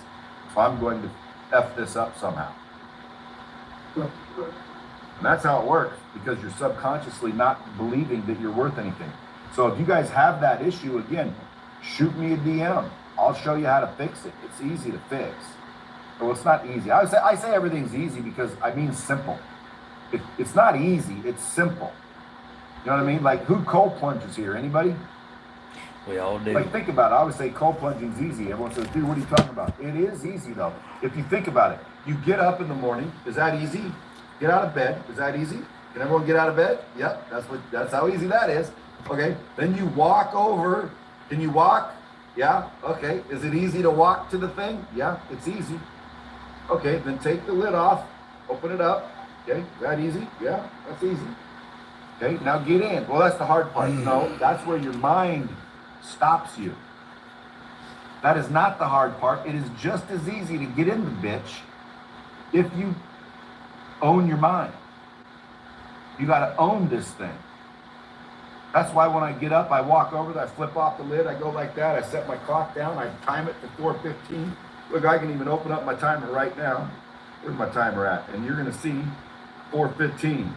So I'm going to F this up somehow. And that's how it works, because you're subconsciously not believing that you're worth anything. So if you guys have that issue, again, shoot me a DM. I'll show you how to fix it. It's easy to fix. Well, it's not easy. I say everything's easy because I mean simple. It's not easy, it's simple. You know what I mean? Like, who cold plunges here? Anybody? We all do. Like, think about it. I always say cold plunging's easy. Everyone says, dude, what are you talking about? It is easy, though. If you think about it, you get up in the morning. Is that easy? Get out of bed. Is that easy? Can everyone get out of bed? Yep, that's how easy that is. Okay, then you walk over. Can you walk? Yeah, okay. Is it easy to walk to the thing? Yeah, it's easy. Okay, then take the lid off, open it up. Okay, is that easy? Yeah, that's easy. Okay, now get in. Well, that's the hard part. No, that's where your mind stops you. That is not the hard part. It is just as easy to get in the bitch if you own your mind. You got to own this thing. That's why when I get up, I walk over, I flip off the lid, I go like that, I set my clock down, I time it to 4:15. Look, I can even open up my timer right now. Where's my timer at? And you're going to see 4:15.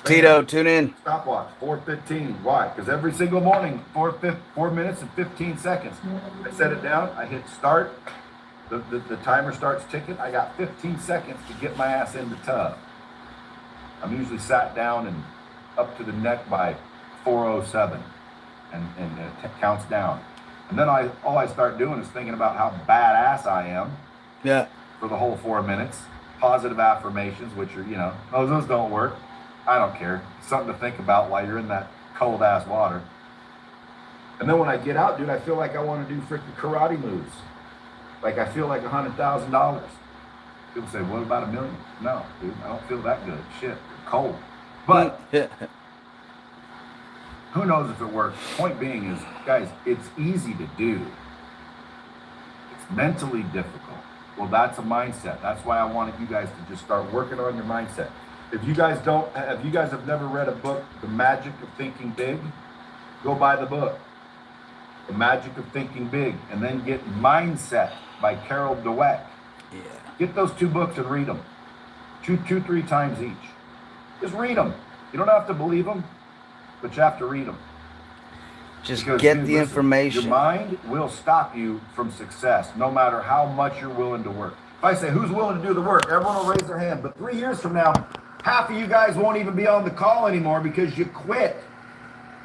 Tito, tune in. Stopwatch, 4:15. Why? Because every single morning, 4 minutes and 15 seconds. I set it down, I hit start, the timer starts ticking. I got 15 seconds to get my ass in the tub. I'm usually sat down and up to the neck by 4:07, and it counts down. And then all I start doing is thinking about how badass I am Yeah. for the whole 4 minutes. Positive affirmations, which are, those don't work. I don't care. Something to think about while you're in that cold ass water. And then when I get out, dude, I feel like I want to do freaking karate moves. Like I feel like $100,000. People say, what about $1 million? No, dude, I don't feel that good. Shit, you're cold. But who knows if it works? Point being is, guys, it's easy to do. It's mentally difficult. Well, that's a mindset. That's why I wanted you guys to just start working on your mindset. If you guys have never read a book, The Magic of Thinking Big, go buy the book, The Magic of Thinking Big, and then get Mindset by Carol Dweck. Yeah. Get those 2 books and read them. 3 times each. Just read them. You don't have to believe them, but you have to read them. Just Because, get dude, the listen, information. Your mind will stop you from success, no matter how much you're willing to work. If I say, who's willing to do the work? Everyone will raise their hand. But 3 years from now, half of you guys won't even be on the call anymore because you quit.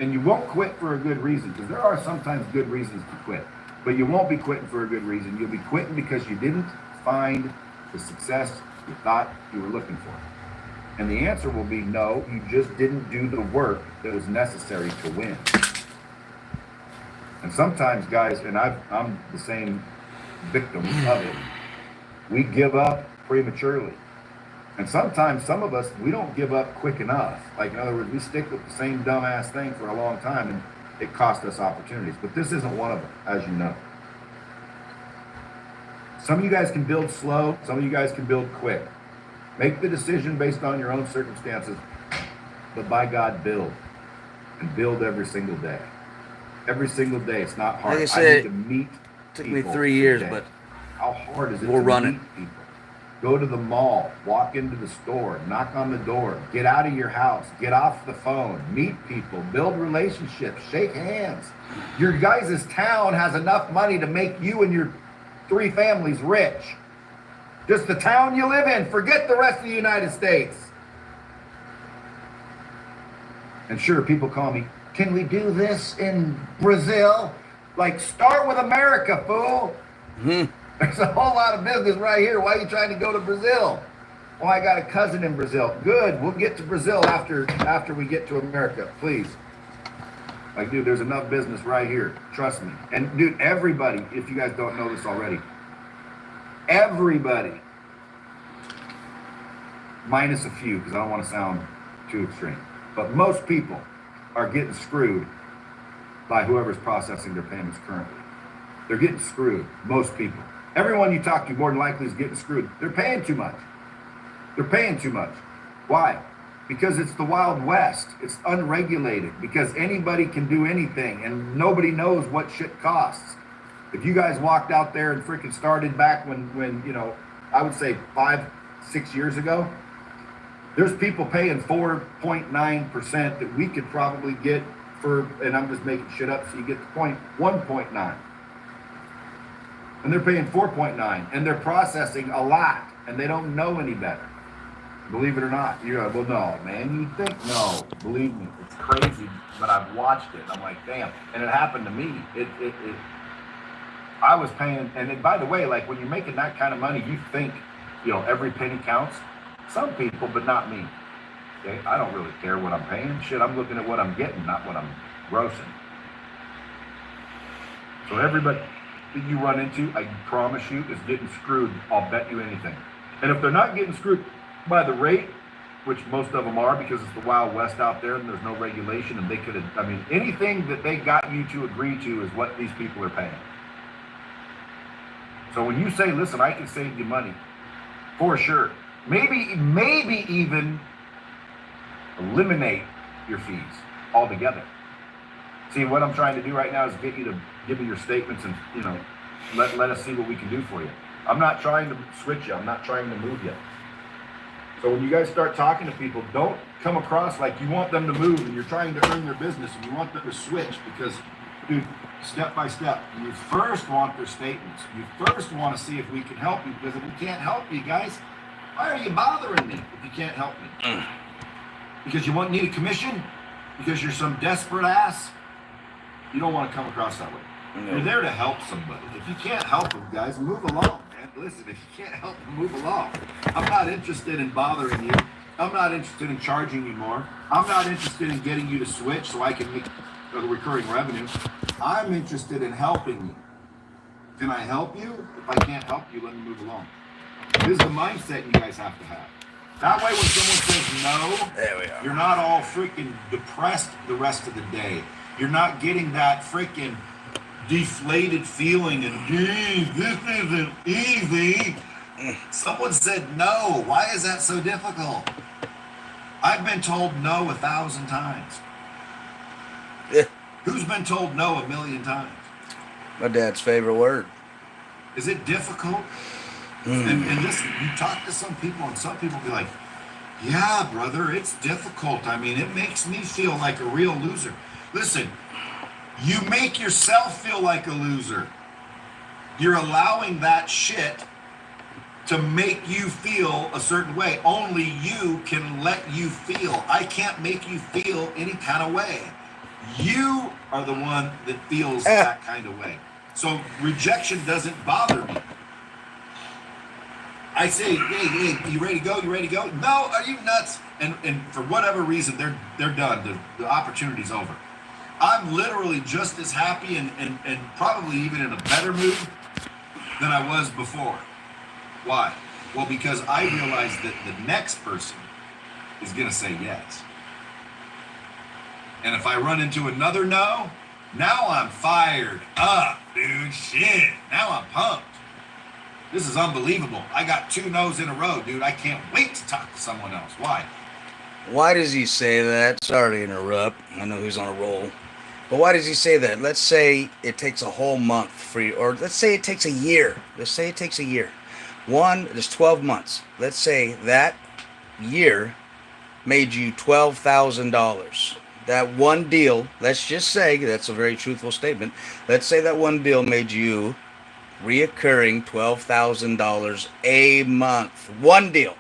And you won't quit for a good reason, because there are sometimes good reasons to quit. But you won't be quitting for a good reason. You'll be quitting because you didn't find the success you thought you were looking for. And the answer will be no, you just didn't do the work that was necessary to win. And sometimes, guys, and I'm the same victim of it, we give up prematurely. And sometimes some of us, we don't give up quick enough. Like, in other words, we stick with the same dumbass thing for a long time, and it cost us opportunities. But this isn't one of them, as you know. Some of you guys can build slow. Some of you guys can build quick. Make the decision based on your own circumstances. But by God, build. And build every single day. Every single day. It's not hard. Like I said, need to meet took me people 3 years, today. but How hard is it we're to running. meet people? Go to the mall, walk into the store, knock on the door, get out of your house, get off the phone, meet people, build relationships, shake hands. Your guys' town has enough money to make you and your 3 families rich. Just the town you live in. Forget the rest of the United States. And sure, people call me, can we do this in Brazil? Like, start with America, fool. Mm-hmm. There's a whole lot of business right here. Why are you trying to go to Brazil? Oh, I got a cousin in Brazil. Good. We'll get to Brazil after we get to America, please. Like, dude, there's enough business right here. Trust me. And, dude, everybody, if you guys don't know this already, everybody, minus a few, because I don't want to sound too extreme, but most people are getting screwed by whoever's processing their payments currently. They're getting screwed. Most people. Everyone you talk to more than likely is getting screwed. They're paying too much. They're paying too much. Why? Because it's the Wild West. It's unregulated. Because anybody can do anything and nobody knows what shit costs. If you guys walked out there and freaking started back when I would say 5-6 years ago, there's people paying 4.9% that we could probably get for, and I'm just making shit up so you get the point, 1.9. And they're paying 4.9, and they're processing a lot, and they don't know any better. Believe it or not. You're like, well, no, man, you think? No, believe me, it's crazy, but I've watched it. I'm like, damn. And it happened to me. I was paying, and then, by the way, like, when you're making that kind of money, you think, every penny counts. Some people, but not me. Okay? I don't really care what I'm paying. Shit, I'm looking at what I'm getting, not what I'm grossing. So everybody that you run into, I promise you, is getting screwed. I'll bet you anything. And if they're not getting screwed by the rate, which most of them are because it's the Wild West out there and there's no regulation, and they could have, anything that they got you to agree to is what these people are paying. So when you say, listen, I can save you money, for sure. Maybe even eliminate your fees altogether. See, what I'm trying to do right now is get you to give me your statements and, let us see what we can do for you. I'm not trying to switch you. I'm not trying to move you. So when you guys start talking to people, don't come across like you want them to move and you're trying to earn their business and you want them to switch because, dude, step by step, you first want their statements. You first want to see if we can help you, because if we can't help you guys, why are you bothering me if you can't help me? Because you need a commission? Because you're some desperate ass? You don't want to come across that way. No. You're there to help somebody. If you can't help them, guys, move along, man. Listen, if you can't help them, move along. I'm not interested in bothering you. I'm not interested in charging you more. I'm not interested in getting you to switch so I can make a recurring revenue. I'm interested in helping you. Can I help you? If I can't help you, let me move along. This is the mindset you guys have to have. That way when someone says no, There we are. you're not all freaking depressed the rest of the day. You're not getting that freaking deflated feeling and, geez, this isn't easy. Someone said no. Why is that so difficult? I've been told no 1,000 times. Yeah. Who's been told no 1,000,000 times? My dad's favorite word. Is it difficult? And listen, you talk to some people and some people be like, yeah, brother, it's difficult. I mean, it makes me feel like a real loser. Listen, you make yourself feel like a loser. You're allowing that shit to make you feel a certain way. Only you can let you feel. I can't make you feel any kind of way. You are the one that feels that kind of way. So rejection doesn't bother me. I say, hey, you ready to go? You ready to go? No, are you nuts? And for whatever reason, they're done. The opportunity's over. I'm literally just as happy and probably even in a better mood than I was before. Why? Well, because I realized that the next person is going to say yes. And if I run into another no, now I'm fired up, dude. Shit. Now I'm pumped. This is unbelievable. I got 2 no's in a row, dude. I can't wait to talk to someone else. Why? Why does he say that? Sorry to interrupt. I know he's on a roll. But why does he say that? Let's say it takes a whole month for you, or let's say it takes a year. Let's say it takes a year. There's 12 months. Let's say that year made you $12,000. That one deal, let's just say, that's a very truthful statement. Let's say that one deal made you reoccurring $12,000 a month. One deal.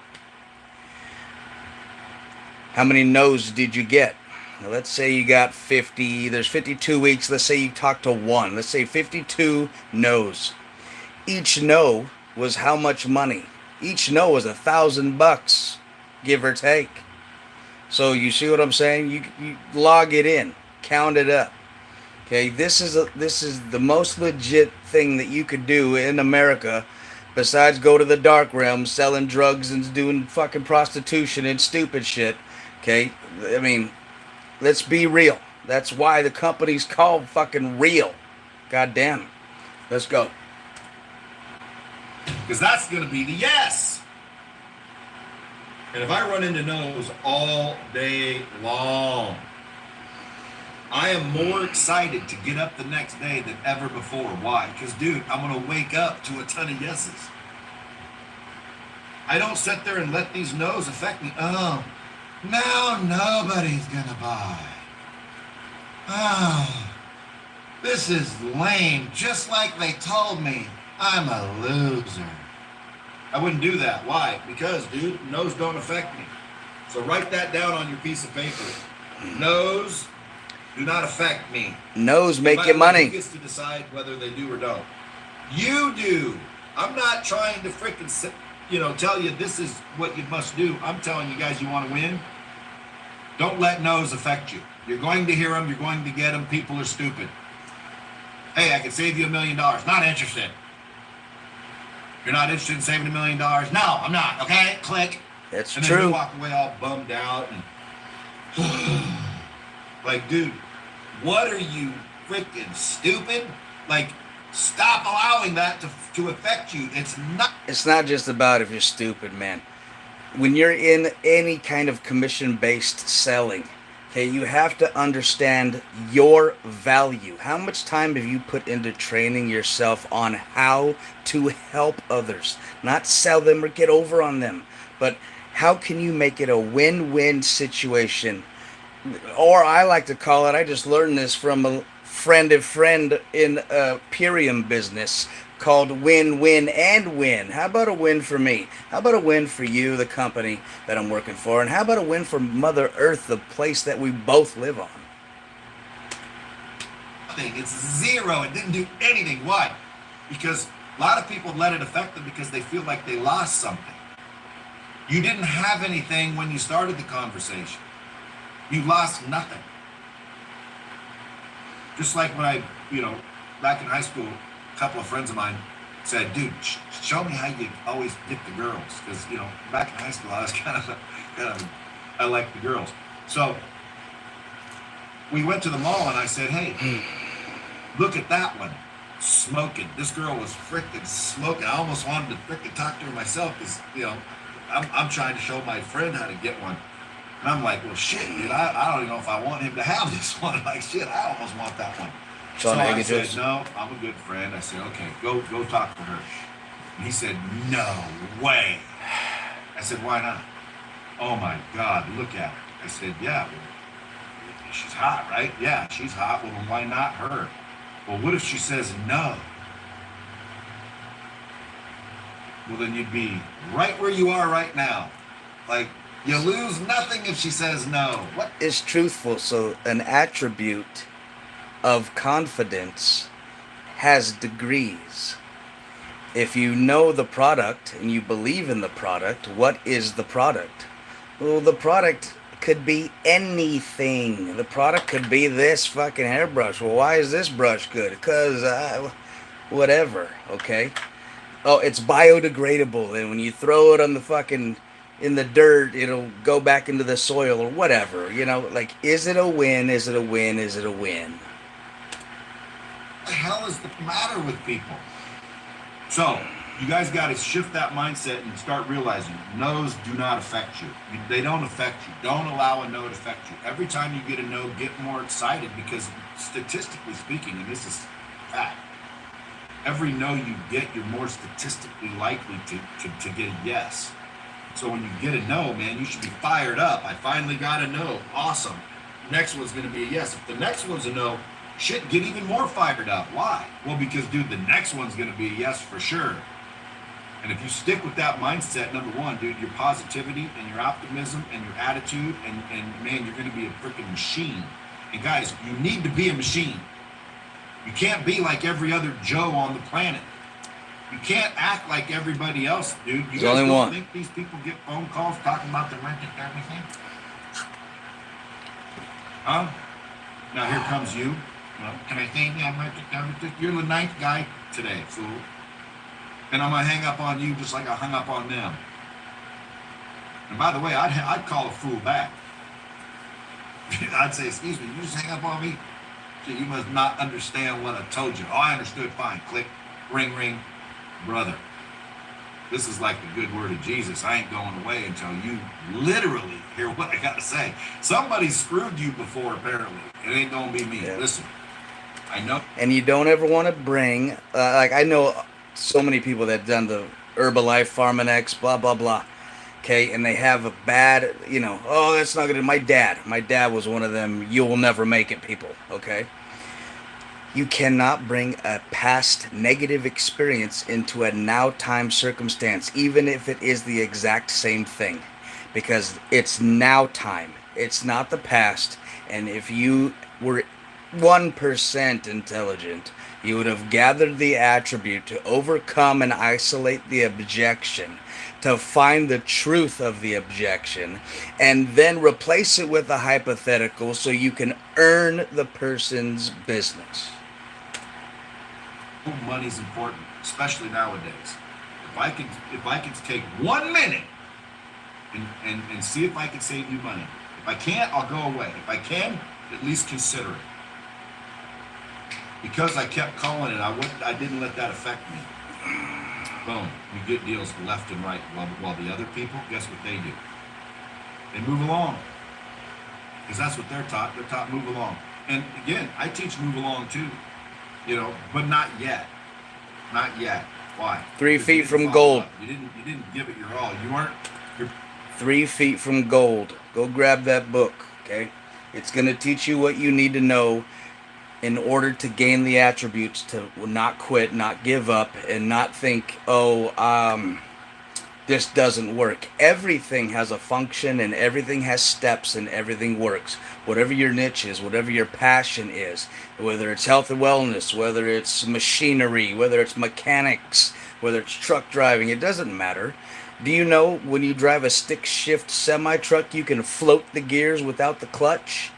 How many no's did you get? Now, let's say you got 50. There's 52 weeks. Let's say you talked to one. Let's say 52 no's. Each no was how much money? Each no was $1,000, give or take. So you see what I'm saying? You log it in, count it up. Okay, this is the most legit thing that you could do in America, besides go to the dark realm, selling drugs and doing fucking prostitution and stupid shit. Okay, I mean, let's be real. That's why the company's called fucking Real. God damn it. Let's go. Because that's going to be the yes. And if I run into no's all day long, I am more excited to get up the next day than ever before. Why? Because, dude, I'm going to wake up to a ton of yeses. I don't sit there and let these no's affect me. Oh, now nobody's going to buy. Oh, this is lame. Just like they told me. I'm a loser. I wouldn't do that. Why? Because, dude, no's don't affect me. So write that down on your piece of paper. No's do not affect me. No's make you money. Who gets to decide whether they do or don't? You do. I'm not trying to freaking, tell you this is what you must do. I'm telling you guys, you want to win? Don't let no's affect you. You're going to hear them. You're going to get them. People are stupid. Hey, I can save you $1 million. Not interested. You're not interested in saving $1 million? No, I'm not. Okay, click. That's and then true. you walk away all bummed out and like, dude, what are you freaking stupid? Like, stop allowing that to affect you. It's not just about if you're stupid, man. When you're in any kind of commission-based selling, okay, you have to understand your value. How much time have you put into training yourself on how to help others? Not sell them or get over on them, but How can you make it a win-win situation? Or I like to call it, I just learned this from a friend of friend in a Purium business called win, win, and win. How about a win for me? How about a win for you, the company that I'm working for? And how about a win for Mother Earth, the place that we both live on? It's zero. It didn't do anything. Why? Because a lot of people let it affect them because they feel like they lost something. You didn't have anything when you started the conversation. You lost nothing. Just like when I, back in high school, a couple of friends of mine said, dude, show me how you always get the girls. Because, back in high school, I was I liked the girls. So we went to the mall and I said, hey, look at that one. Smoking. This girl was freaking smoking. I almost wanted to freaking talk to her myself because, I'm trying to show my friend how to get one. And I'm like, well, shit, dude, I don't even know if I want him to have this one. Like, shit, I almost want that one. So I said, no, I'm a good friend. I said, okay, go talk to her. And he said, no way. I said, why not? Oh, my God, look at her. I said, yeah, well, she's hot, right? Yeah, she's hot. Well, then why not her? Well, what if she says no? Well, then you'd be right where you are right now. Like, you lose nothing if she says no. What is truthful? So an attribute of confidence has degrees. If you know the product and you believe in the product, what is the product? Well, the product could be anything. The product could be this fucking hairbrush. Well, why is this brush good? Because whatever, okay? Oh, it's biodegradable, and when you throw it on the fucking in the dirt, it'll go back into the soil or whatever. Like, is it a win? Is it a win? Is it a win? the hell is the matter with people? So you guys got to shift that mindset and start realizing no's do not affect you. They don't affect you. Don't allow a no to affect you. Every time you get a no, get more excited, because statistically speaking, and this is fact, every no you get, you're more statistically likely to get a yes. So when you get a no, man, you should be fired up. I finally got a no. Awesome. Next one's going to be a yes. If the next one's a no, shit, get even more fired up. Why? Well, because, dude, the next one's going to be a yes for sure. And if you stick with that mindset, number one, dude, your positivity and your optimism and your attitude, and man, you're going to be a freaking machine. And guys, you need to be a machine. You can't be like every other Joe on the planet. You can't act like everybody else, dude. You guys don't think these people get phone calls talking about their rent and everything? Huh? Now here comes you. Well, can I say you're the ninth guy today, fool. And I'm gonna hang up on you just like I hung up on them. And by the way, I'd call a fool back. I'd say, excuse me, you just hang up on me? So you must not understand what I told you. Oh, I understood, fine. Click, ring, ring. Brother, this is like the good word of Jesus. I ain't going away until you literally hear what I got to say. Somebody screwed you before, apparently. It ain't gonna be me. Yeah. Listen, I know. And you don't ever want to bring, like I know so many people that have done the Herbalife, Pharmanex, blah, blah, blah. Okay, and they have a bad, oh, that's not good. My dad was one of them, you will never make it people, okay? You cannot bring a past negative experience into a now time circumstance, even if it is the exact same thing, because it's now time. It's not the past. And if you were 1% intelligent, you would have gathered the attribute to overcome and isolate the objection, to find the truth of the objection, and then replace it with a hypothetical so you can earn the person's business. Money's important, especially nowadays. If I can take 1 minute and see if I can save you money. If I can't, I'll go away. If I can, at least consider it. Because I kept calling it, I didn't let that affect me. Boom. You get deals left and right, while the other people, guess what they do? They move along. Because that's what they're taught. They're taught move along. And again, I teach move along too. But not yet. Not yet. Why? 3 feet from gold. You didn't give it your all. You're 3 Feet from Gold. Go grab that book, okay? It's going to teach you what you need to know in order to gain the attributes to not quit, not give up, and not think, this doesn't work. Everything has a function, and everything has steps, and everything works. Whatever your niche is, whatever your passion is, whether it's health and wellness, whether it's machinery, whether it's mechanics, whether it's truck driving, it doesn't matter. Do you know when you drive a stick shift semi truck, you can float the gears without the clutch,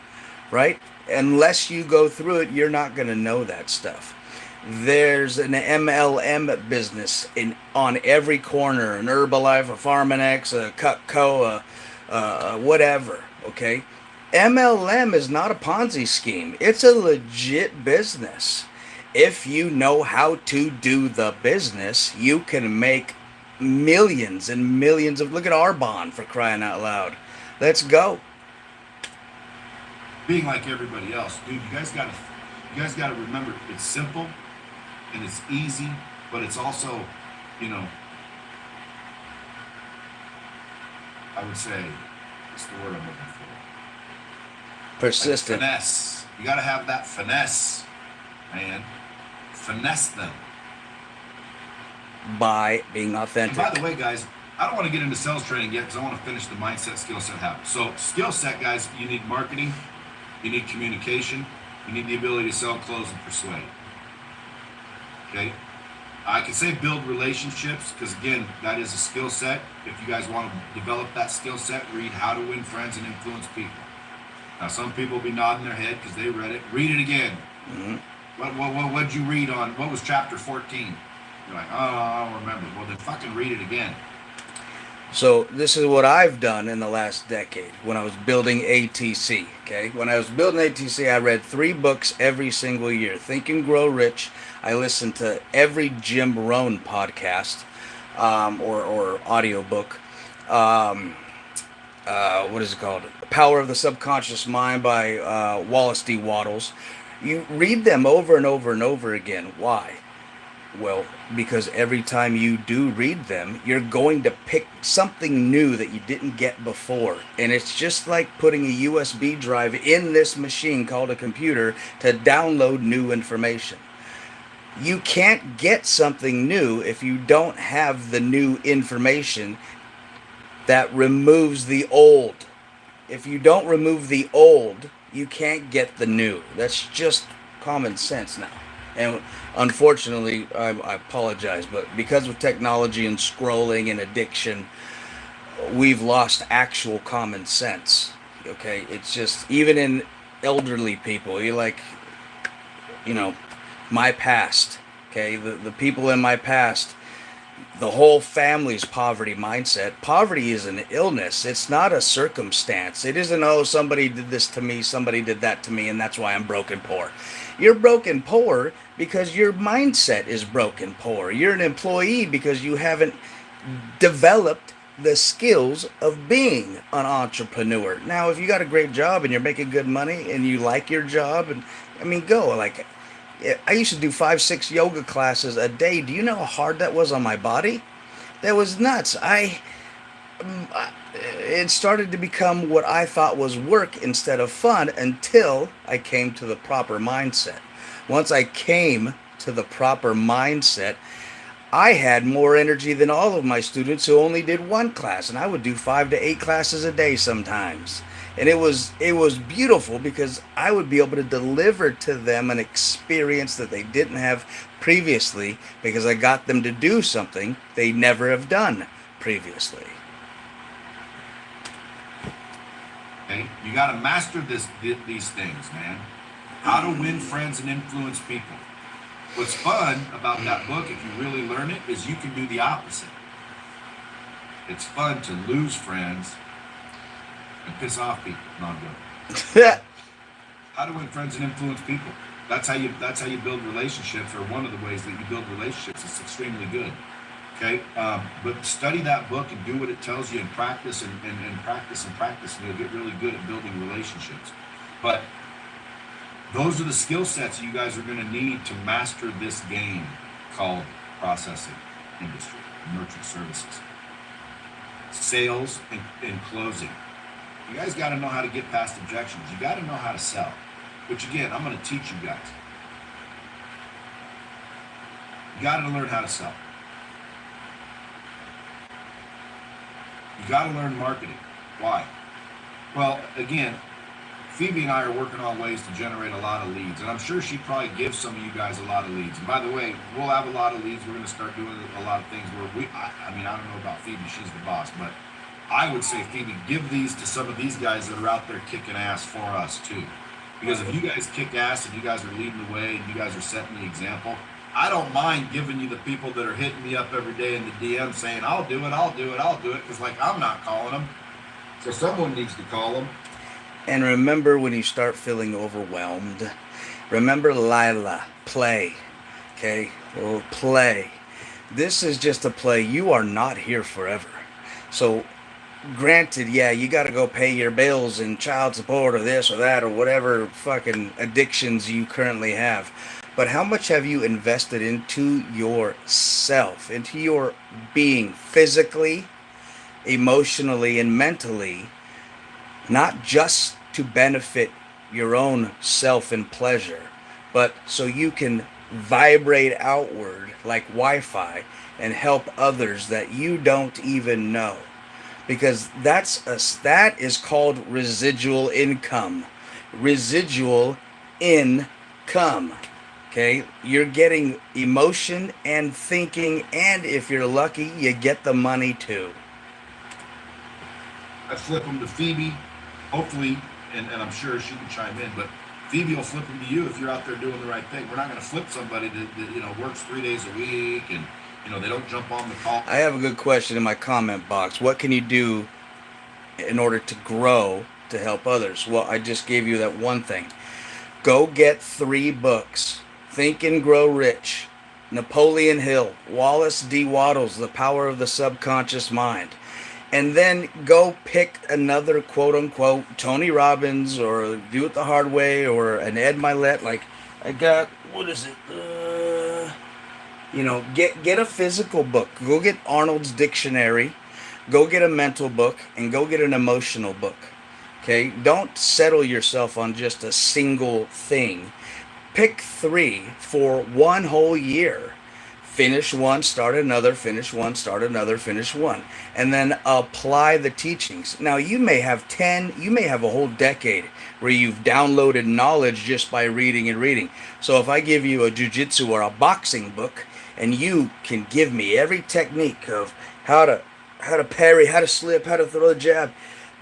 right? Unless you go through it, you're not going to know that stuff. There's an MLM business on every corner, an Herbalife, a Pharmanex, a Cutco, whatever, okay? MLM is not a Ponzi scheme. It's a legit business. If you know how to do the business, you can make millions and millions of, look at Arbonne, for crying out loud. Let's go. Being like everybody else, dude, you guys gotta remember, it's simple and it's easy, but it's also, I would say, what's the word I'm looking for? Persistent. Like finesse. You gotta have that finesse, man. Finesse them. By being authentic. And by the way, guys, I don't want to get into sales training yet because I want to finish the mindset, skill set, habit. So, skill set, guys, you need marketing, you need communication, you need the ability to sell, close, and persuade. Okay? I can say build relationships because, again, that is a skill set. If you guys want to develop that skill set, read How to Win Friends and Influence People. Now, some people will be nodding their head because they read it. Read it again. Mm-hmm. What'd you read on? What was chapter 14? You're like, oh, I don't remember. Well, then fucking read it again. So this is what I've done in the last decade when I was building ATC, okay? When I was building ATC, I read 3 books every single year. Think and Grow Rich. I listened to every Jim Rohn podcast or audiobook. What is it called? Power of the Subconscious Mind by Wallace D. Wattles. You read them over and over and over again. Why? Well, because every time you do read them, you're going to pick something new that you didn't get before. And it's just like putting a USB drive in this machine called a computer to download new information. You can't get something new if you don't have the new information that removes the old. If you don't remove the old, you can't get the new. That's just common sense now. And unfortunately, I apologize, but because of technology and scrolling and addiction, we've lost actual common sense. Okay, it's just, even in elderly people, my past, okay, the people in my past, the whole family's poverty mindset. Poverty is an illness. It's not a circumstance. It isn't, oh, somebody did this to me, somebody did that to me, and that's why I'm broken poor. You're broken poor because your mindset is broken poor. You're an employee because you haven't developed the skills of being an entrepreneur. Now, if you got a great job and you're making good money and you like your job, and go. Like, I used to do 5-6 yoga classes a day. Do you know how hard that was on my body? That was nuts. It started to become what I thought was work instead of fun until I came to the proper mindset. Once I came to the proper mindset, I had more energy than all of my students who only did 1 class, and I would do 5 to 8 classes a day sometimes. And it was beautiful because I would be able to deliver to them an experience that they didn't have previously because I got them to do something they never have done previously. Okay? You got to master these things, man. How to win friends and influence people. What's fun about that book, if you really learn it, is you can do the opposite. It's fun to lose friends and piss off people. No, I'm joking. How to win friends and influence people. That's how you build relationships, or one of the ways that you build relationships. It's extremely good. Okay, but study that book and do what it tells you, and practice and practice, and you'll get really good at building relationships. But those are the skill sets you guys are going to need to master this game called processing industry, merchant services. sales and closing. You guys got to know how to get past objections. You got to know how to sell, which again, I'm going to teach you guys. You got to learn how to sell. You got to learn marketing. Why? Well, again, Phoebe and I are working on ways to generate a lot of leads, and I'm sure she probably gives some of you guys a lot of leads. And by the way, we'll have a lot of leads. We're going to start doing a lot of things where I mean, I don't know about Phoebe, she's the boss, but I would say, Phoebe, give these to some of these guys that are out there kicking ass for us too. Because if you guys kick ass and you guys are leading the way and you guys are setting the example, I don't mind giving you the people that are hitting me up every day in the DM saying, I'll do it, because like I'm not calling them. So someone needs to call them. And remember, when you start feeling overwhelmed, remember Lila, play, okay? Or play. This is just a play. You are not here forever. So, granted, yeah, you got to go pay your bills and child support or this or that or whatever fucking addictions you currently have. But how much have you invested into yourself, into your being physically, emotionally, and mentally? Not just to benefit your own self and pleasure, but so you can vibrate outward like Wi-Fi and help others that you don't even know. Because that is called residual income. Residual income. Okay? You're getting emotion and thinking, and if you're lucky, you get the money too. I flip them to Phoebe, hopefully, and I'm sure she can chime in, but Phoebe will flip them to you if you're out there doing the right thing. We're not going to flip somebody that works 3 days a week and they don't jump on the call. I have a good question in my comment box. What can you do in order to grow to help others? Well, I just gave you that one thing. Go get 3 books. Think and Grow Rich, Napoleon Hill, Wallace D. Wattles, The Power of the Subconscious Mind. And then go pick another quote-unquote Tony Robbins or Do It the Hard Way or an Ed Milet. Like, I got, what is it? Get a physical book. Go get Arnold's Dictionary. Go get a mental book. And go get an emotional book. Okay? Don't settle yourself on just a single thing. Pick 3 for 1 whole year. Finish one, start another, finish one, start another, finish one. And then apply the teachings. Now, you may have a whole decade where you've downloaded knowledge just by reading and reading. So if I give you a jiu-jitsu or a boxing book, and you can give me every technique of how to parry, how to slip, how to throw a jab,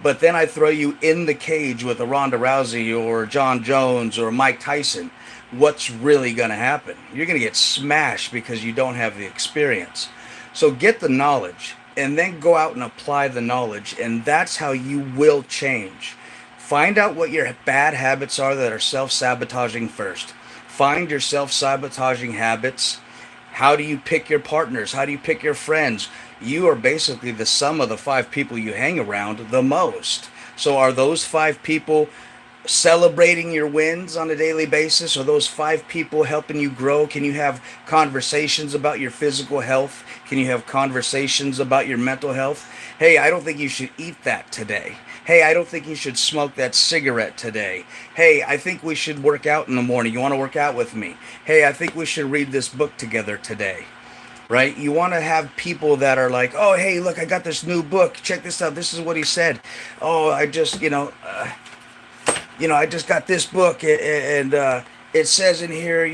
but then I throw you in the cage with a Ronda Rousey or John Jones or Mike Tyson, what's really going to happen? You're going to get smashed because you don't have the experience. So get the knowledge and then go out and apply the knowledge, and that's how you will change. Find out what your bad habits are that are self-sabotaging first. Find your self-sabotaging habits. How do you pick your partners? How do you pick your friends? You are basically the sum of the 5 people you hang around the most. So are those 5 people celebrating your wins on a daily basis? Are those 5 people helping you grow? Can you have conversations about your physical health? Can you have conversations about your mental health? Hey, I don't think you should eat that today. Hey, I don't think you should smoke that cigarette today. Hey, I think we should work out in the morning. You want to work out with me? Hey, I think we should read this book together today. Right? You want to have people that are like, oh, hey, look, I got this new book. Check this out. This is what he said. Oh, I just, I just got this book, and it says in here,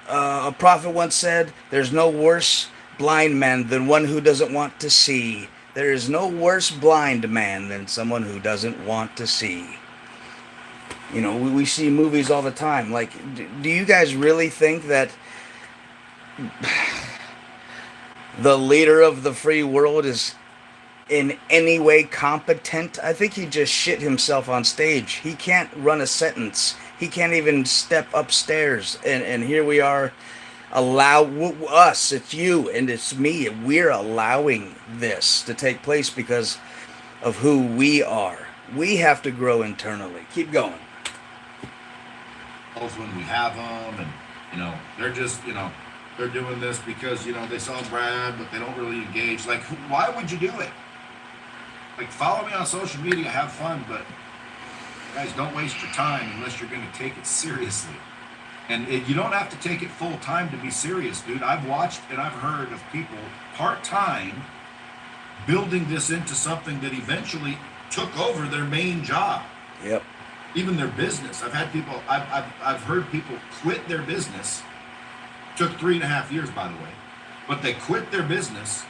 a prophet once said, there's no worse blind man than one who doesn't want to see. There is no worse blind man than someone who doesn't want to see. We see movies all the time. Like, do you guys really think that the leader of the free world is in any way competent? I think he just shit himself on stage. He can't run a sentence. He can't even step upstairs. And here we are, it's you and it's me. We're allowing this to take place because of who we are. We have to grow internally. Keep going. When we have them, and they're just they're doing this because they saw Brad, but they don't really engage. Like, why would you do it? Like, follow me on social media, have fun, but guys, don't waste your time unless you're going to take it seriously. And you don't have to take it full time to be serious, dude. I've watched and I've heard of people part-time building this into something that eventually took over their main job. Yep. Even their business. I've had people, I've heard people quit their business. Took 3.5 years, by the way, but they quit their business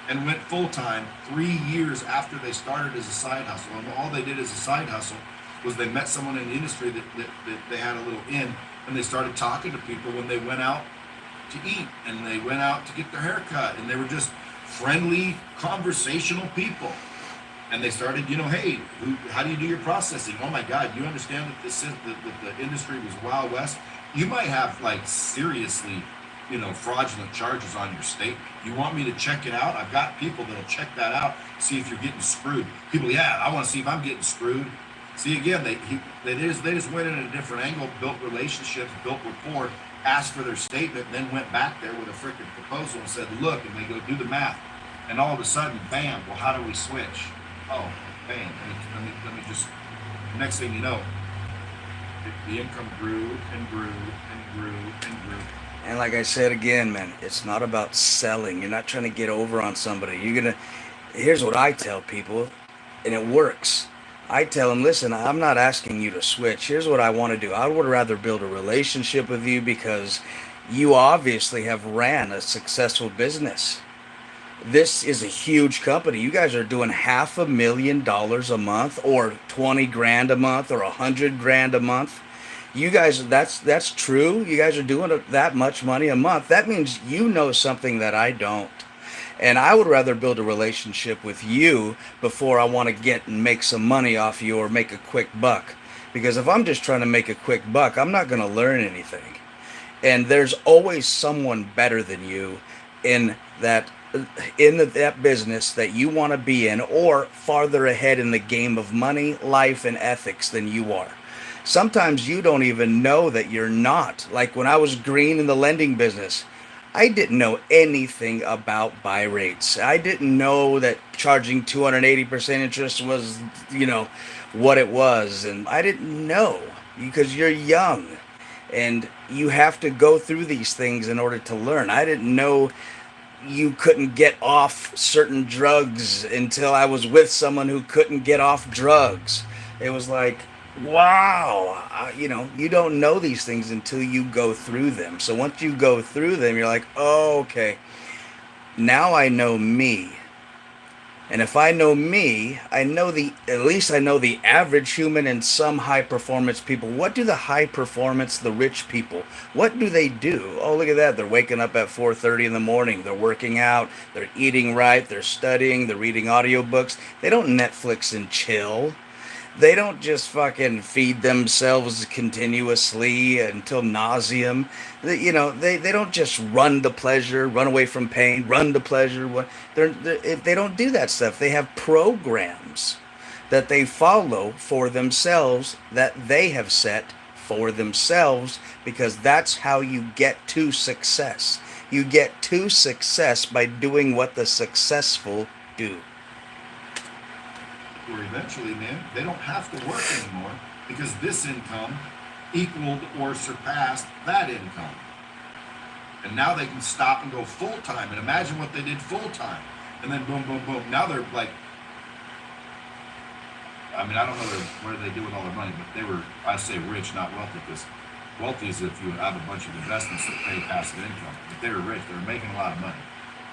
and went full-time 3 years after they started as a side hustle. And all they did as a side hustle was they met someone in the industry that they had a little in, and they started talking to people when they went out to eat and they went out to get their hair cut, and they were just friendly, conversational people. And they started, you know, hey, how do you do your processing? Oh my God, you understand that that the industry was Wild West? You might have like seriously, you know, fraudulent charges on your statement. You want me to check it out? I've got people that'll check that out, see if you're getting screwed. People, yeah, I want to see if I'm getting screwed. See, again, they just went in a different angle, built relationships, built rapport, asked for their statement, and then went back there with a freaking proposal and said, look, and they go do the math. And all of a sudden, bam, well, how do we switch? Oh, bam, let me just, next thing you know, the income grew and grew and grew and grew. And like I said again, man, it's not about selling. You're not trying to get over on somebody. Here's what I tell people, and it works. I tell them, listen, I'm not asking you to switch. Here's what I want to do. I would rather build a relationship with you because you obviously have ran a successful business. This is a huge company. You guys are doing $500,000 a month, or 20 grand a month, or 100 grand a month. You guys, that's true. You guys are doing that much money a month. That means you know something that I don't. And I would rather build a relationship with you before I want to get and make some money off you or make a quick buck. Because if I'm just trying to make a quick buck, I'm not going to learn anything. And there's always someone better than you in that business that you want to be in, or farther ahead in the game of money, life, and ethics than you are. Sometimes you don't even know that you're not. Like when I was green in the lending business, I didn't know anything about buy rates. I didn't know that charging 280% interest was, you know, what it was. And I didn't know, because you're young and you have to go through these things in order to learn. I didn't know you couldn't get off certain drugs until I was with someone who couldn't get off drugs. It was like, wow, you know, you don't know these things until you go through them. So once you go through them, you're like, oh, okay, now I know me. And if I know me, I know at least I know the average human and some high performance people. What do the high performance, the rich people, what do they do? Oh, look at that. They're waking up at 4:30 in the morning. They're working out. They're eating right. They're studying. They're reading audiobooks. They don't Netflix and chill. They don't just fucking feed themselves continuously until nauseum. They don't just run to pleasure, run away from pain, run to pleasure. They don't do that stuff. They have programs that they follow for themselves, that they have set for themselves, because that's how you get to success. You get to success by doing what the successful do. Where eventually, man, they don't have to work anymore because this income equaled or surpassed that income. And now they can stop and go full time. And imagine what they did full time. And then boom, boom, boom. Now they're like, I mean, I don't know where they do with all their money, but they were, I say rich, not wealthy, because wealthy is if you have a bunch of investments that pay passive income. But they were rich. They were making a lot of money.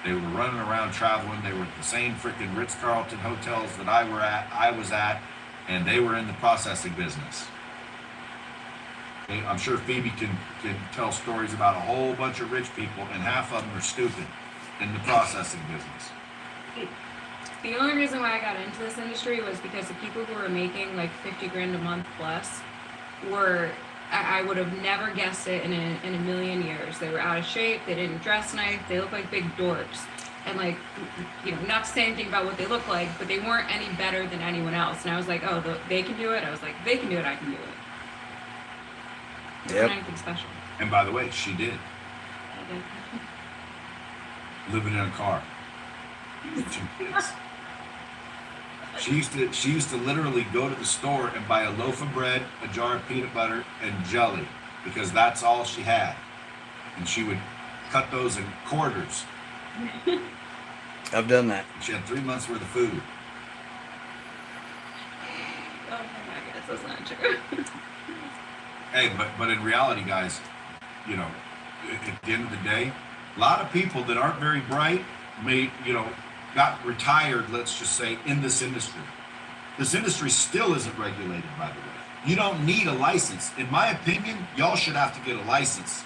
They were running around traveling. They were at the same freaking Ritz-Carlton hotels that I was at, and they were in the processing business. Okay? I'm sure Phoebe can tell stories about a whole bunch of rich people, and half of them are stupid in the processing business. The only reason why I got into this industry was because the people who were making like 50 grand a month plus were, I would have never guessed it in a million years. They were out of shape. They didn't dress nice. They looked like big dorks. And like, you know, not to say anything about what they look like, but they weren't any better than anyone else. And I was like, oh, they can do it. I was like, they can do it. I can do it. It wasn't anything special. And by the way, she did. I did. Living in a car with 2 kids. She used to literally go to the store and buy a loaf of bread, a jar of peanut butter, and jelly, because that's all she had. And she would cut those in quarters. I've done that. She had 3 months worth of food. Oh my goodness, that's not true. Hey, but in reality, guys, you know, at the end of the day, a lot of people that aren't very bright got retired, let's just say, in this industry. This industry still isn't regulated, by the way. You don't need a license. In my opinion, y'all should have to get a license.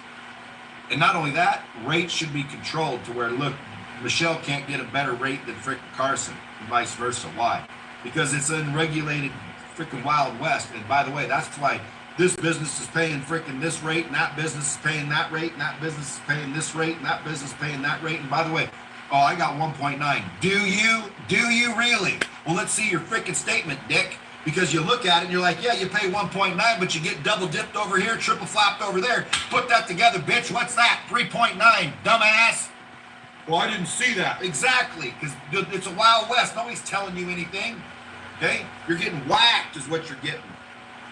And not only that, rates should be controlled to where, look, Michelle can't get a better rate than frickin' Carson, and vice versa. Why? Because it's an unregulated frickin' Wild West. And by the way, that's why this business is paying frickin' this rate, and that business is paying that rate, and that business is paying this rate, and that business is paying that rate. And by the way, oh, I got 1.9. Do you? Do you really? Well, let's see your frickin' statement, Dick. Because you look at it and you're like, yeah, you pay 1.9, but you get double dipped over here, triple flapped over there. Put that together, bitch. What's that? 3.9, dumbass. Well, I didn't see that. Exactly, because it's a Wild West. Nobody's telling you anything. Okay? You're getting whacked is what you're getting.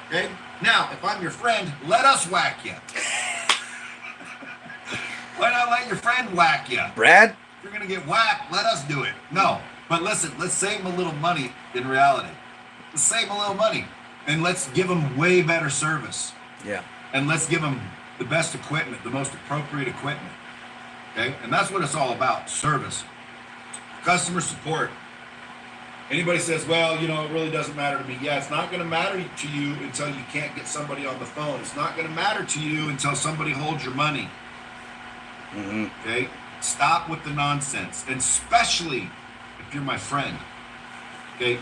Okay? Now, if I'm your friend, let us whack you. Why not let your friend whack you? Brad? If you're going to get whacked, let us do it. No. But listen, let's save them a little money in reality. Let's save them a little money. And let's give them way better service. Yeah. And let's give them the best equipment, the most appropriate equipment. Okay? And that's what it's all about, service. Customer support. Anybody says, well, you know, it really doesn't matter to me. Yeah, it's not going to matter to you until you can't get somebody on the phone. It's not going to matter to you until somebody holds your money. Mm-hmm. Okay? Stop with the nonsense. And especially if you're my friend. Okay?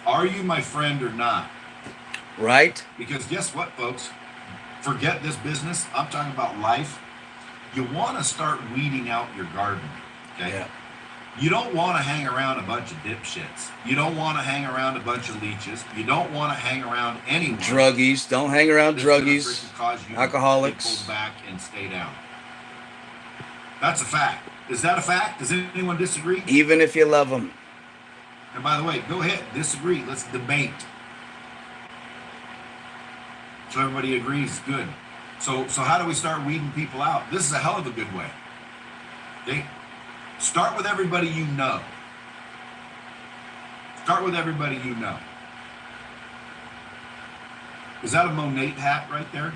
Are you my friend or not? Right? Because guess what, folks? Forget this business. I'm talking about life. You want to start weeding out your garden. Okay? Yeah. You don't want to hang around a bunch of dipshits. You don't want to hang around a bunch of leeches. You don't want to hang around anyone. Druggies. Don't hang around that's gonna druggies. freaking cause you Alcoholics. to pull back and stay down. That's a fact. Is that a fact? Does anyone disagree? Even if you love them. And by the way, go ahead, disagree. Let's debate. So everybody agrees, good. So how do we start weeding people out? This is a hell of a good way. Okay? Start with everybody you know. Start with everybody you know. Is that a Monate hat right there?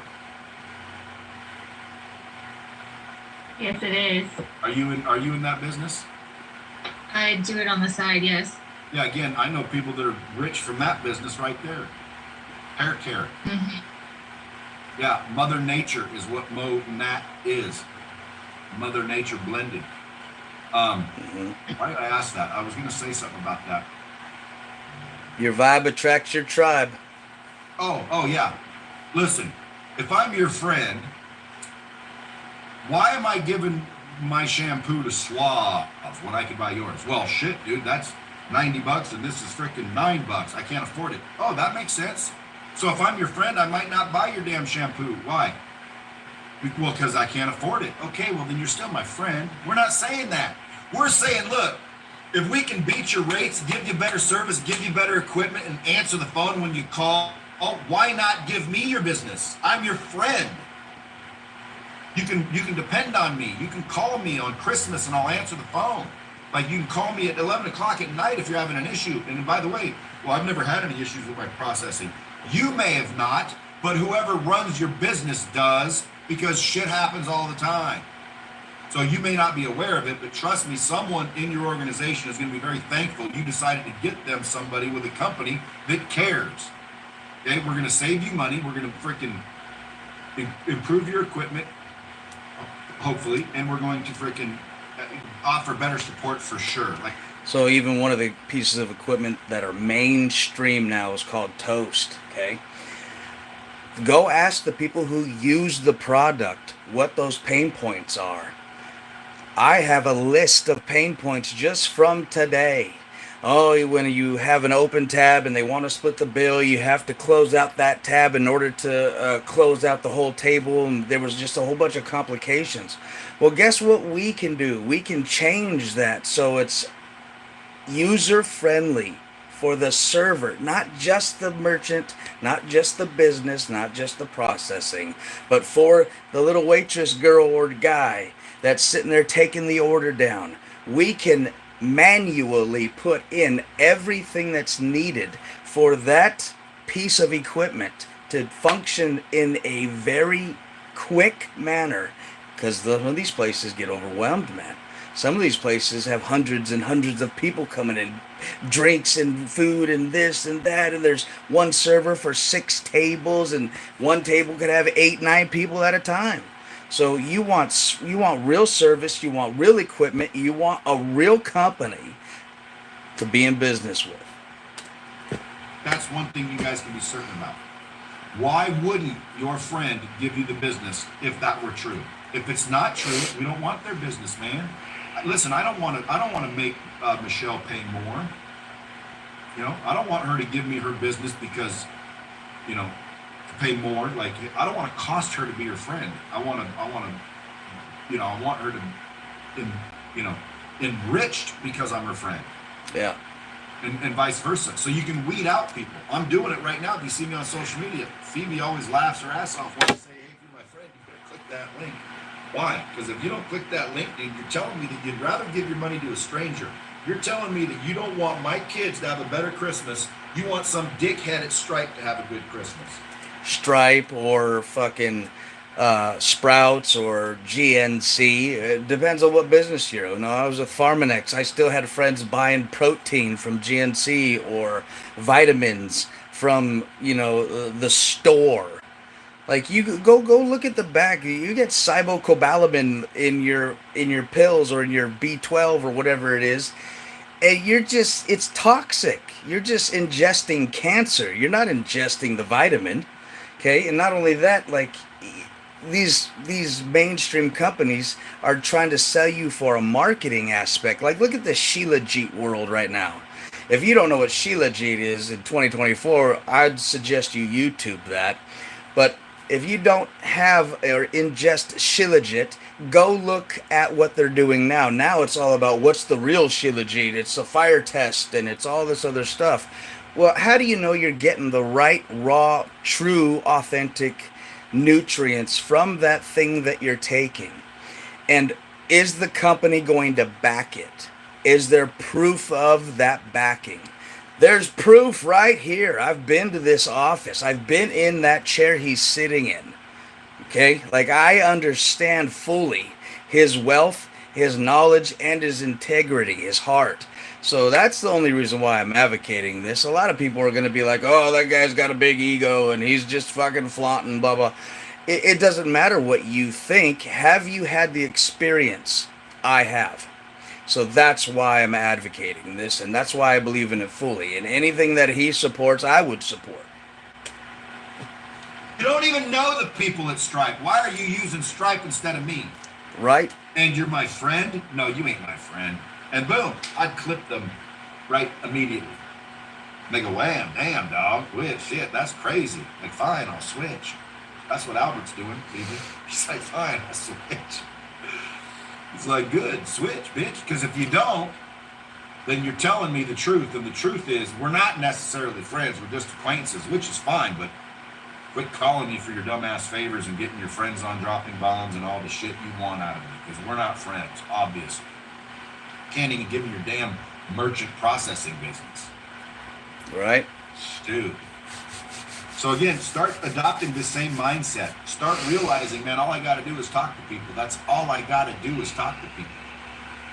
Yes, it is. Are you in that business? I do it on the side, yes. Yeah, again, I know people that are rich from that business right there. Hair care. Mhm. Yeah, Mother Nature is what Monat is. Mother Nature blended. Why did I ask that? I was going to say something about that. Your vibe attracts your tribe. Oh yeah. Listen, if I'm your friend, why am I giving my shampoo to Suave when I can buy yours? Well, shit, dude, that's $90 and this is freaking $9. I can't afford it. Oh, that makes sense. So if I'm your friend, I might not buy your damn shampoo. Why? Well, because I can't afford it. Okay, well, then you're still my friend. We're not saying that. We're saying, look, if we can beat your rates, give you better service, give you better equipment, and answer the phone when you call, why not give me your business? I'm your friend. You can depend on me. You can call me on Christmas and I'll answer the phone. Like you can call me at 11 o'clock at night if you're having an issue. And by the way, well, I've never had any issues with my processing. You may have not, but whoever runs your business does, because shit happens all the time. So you may not be aware of it, but trust me, someone in your organization is going to be very thankful you decided to get them somebody with a company that cares. Okay, we're going to save you money. We're going to freaking improve your equipment, hopefully, and we're going to freaking offer better support for sure. Like, So even one of the pieces of equipment that are mainstream now is called Toast, okay? Go ask the people who use the product what those pain points are. I have a list of pain points just from today. Oh, when you have an open tab and they want to split the bill, you have to close out that tab in order to close out the whole table, and there was just a whole bunch of complications. Well, guess what we can do? We can change that so it's user-friendly for the server, not just the merchant, not just the business, not just the processing, but for the little waitress girl or guy that's sitting there taking the order down. We can manually put in everything that's needed for that piece of equipment to function in a very quick manner, because some of these places get overwhelmed, man. Some of these places have hundreds and hundreds of people coming in, drinks and food and this and that, and there's one server for 6 tables, and one table could have 8, 9 people at a time. So you want real service, you want real equipment, you want a real company to be in business with. That's one thing you guys can be certain about. Why wouldn't your friend give you the business if that were true? If it's not true, we don't want their business, man. Listen, I don't want to make Michelle pay more. You know, I don't want her to give me her business because, you know, to pay more. Like, I don't want to cost her to be her friend. I want her to, enriched because I'm her friend. Yeah. And vice versa. So you can weed out people. I'm doing it right now. If you see me on social media, Phoebe always laughs her ass off when I say, hey, if you're my friend, you better click that link. Why? Because if you don't click that link, dude, you're telling me that you'd rather give your money to a stranger. You're telling me that you don't want my kids to have a better Christmas. You want some dickhead at Stripe to have a good Christmas. Stripe or fucking Sprouts or GNC. It depends on what business you're in. I was with Pharmanex. I still had friends buying protein from GNC or vitamins from, the store. Like, you go look at the back. You get cybocobalamin in your pills or in your B12 or whatever it is, and it's toxic. You're just ingesting cancer. You're not ingesting the vitamin, okay? And not only that, like, these mainstream companies are trying to sell you for a marketing aspect. Like, look at the Shilajit world right now. If you don't know what Shilajit is in 2024, I'd suggest you YouTube that. But if you don't have or ingest Shilajit, go look at what they're doing now. Now it's all about what's the real Shilajit. It's a fire test and it's all this other stuff. Well, how do you know you're getting the right, raw, true, authentic nutrients from that thing that you're taking? And is the company going to back it? Is there proof of that backing? There's proof right here. I've been to this office. I've been in that chair he's sitting in. Okay? Like, I understand fully his wealth, his knowledge, and his integrity, his heart. So that's the only reason why I'm advocating this. A lot of people are going to be like, oh, that guy's got a big ego and he's just fucking flaunting, blah, blah. It doesn't matter what you think. Have you had the experience? I have. So that's why I'm advocating this, and that's why I believe in it fully. And anything that he supports, I would support. You don't even know the people at Stripe. Why are you using Stripe instead of me? Right? And you're my friend? No, you ain't my friend. And boom, I'd clip them right immediately. They go, wham, damn, dog, quit, shit, that's crazy. Like, fine, I'll switch. That's what Albert's doing, baby. He's like, fine, I'll switch. He's like, good, switch, bitch. Because if you don't, then you're telling me the truth. And the truth is, we're not necessarily friends. We're just acquaintances, which is fine. But quit calling me for your dumbass favors and getting your friends on dropping bombs and all the shit you want out of me. Because we're not friends, obviously. Can't even give me your damn merchant processing business. Right? Stupid. So again, start adopting this same mindset. Start realizing, man, all I got to do is talk to people. That's all I got to do is talk to people.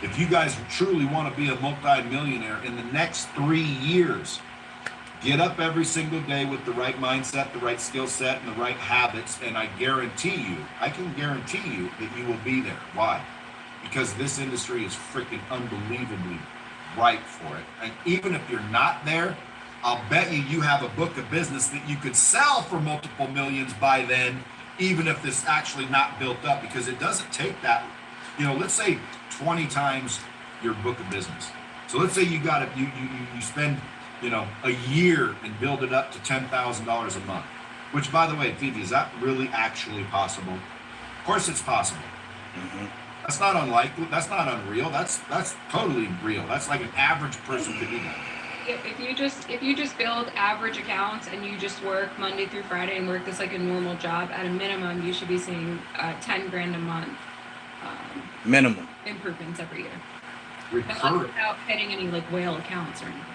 If you guys truly want to be a multi-millionaire in the next 3 years, get up every single day with the right mindset, the right skill set, and the right habits, and I can guarantee you that you will be there. Why? Because this industry is freaking unbelievably ripe for it. And even if you're not there, I'll bet you have a book of business that you could sell for multiple millions by then, even if this actually not built up, because it doesn't take that, let's say 20 times your book of business. So let's say you spend, a year and build it up to $10,000 a month, which, by the way, Phoebe, is that really actually possible? Of course it's possible. Mm-hmm. That's not unlikely. That's not unreal. That's totally real. That's like an average person could do that. If you just build average accounts and you just work Monday through Friday and work this like a normal job, at a minimum, you should be seeing 10 grand a month Minimum. improvements every year. And that's Recur, without hitting any like whale accounts or anything.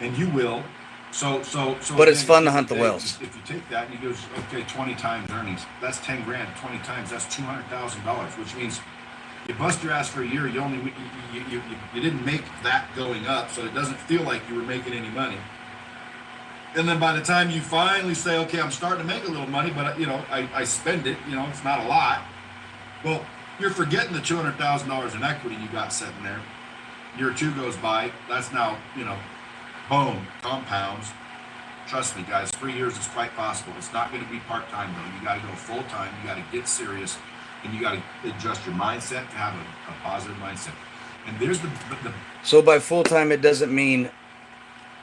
and you will. So. But it's again, fun to if hunt the you take- whales. If you take that and you go, okay, 20 times earnings, that's 10 grand. 20 times, that's $200,000, which means you bust your ass for a year. You only you didn't make that going up, so it doesn't feel like you were making any money. And then by the time you finally say, okay, I'm starting to make a little money, but I spend it. It's not a lot. Well, you're forgetting the $200,000 in equity you got sitting there. Year 2 goes by. That's now, boom, compounds. Trust me, guys, 3 years is quite possible. It's not going to be part-time, though. You got to go full-time. You got to get serious, and you got to adjust your mindset to have a positive mindset. And there's the So by full time, it doesn't mean.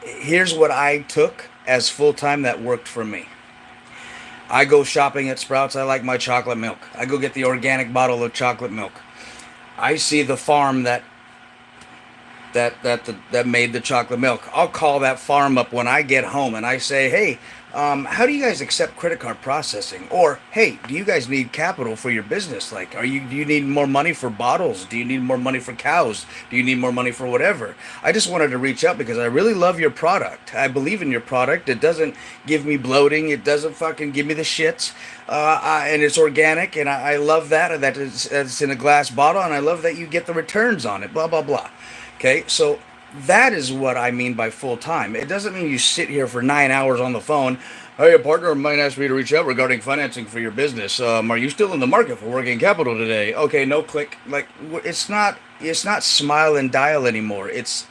Here's what I took as full time that worked for me. I go shopping at Sprouts. I like my chocolate milk. I go get the organic bottle of chocolate milk. I see the farm that made the chocolate milk. I'll call that farm up when I get home and I say, hey, how do you guys accept credit card processing? Or, hey, do you guys need capital for your business? Like, do you need more money for bottles? Do you need more money for cows? Do you need more money for whatever? I just wanted to reach out because I really love your product. I believe in your product. It doesn't give me bloating. It doesn't fucking give me the shits. And it's organic, and I love that. That it's in a glass bottle, and I love that you get the returns on it, blah, blah, blah. Okay, so that is what I mean by full time. It doesn't mean you sit here for 9 hours on the phone. Hey, a partner might ask me to reach out regarding financing for your business. Are you still in the market for working capital today? Okay, no click. Like, it's not smile and dial anymore. It's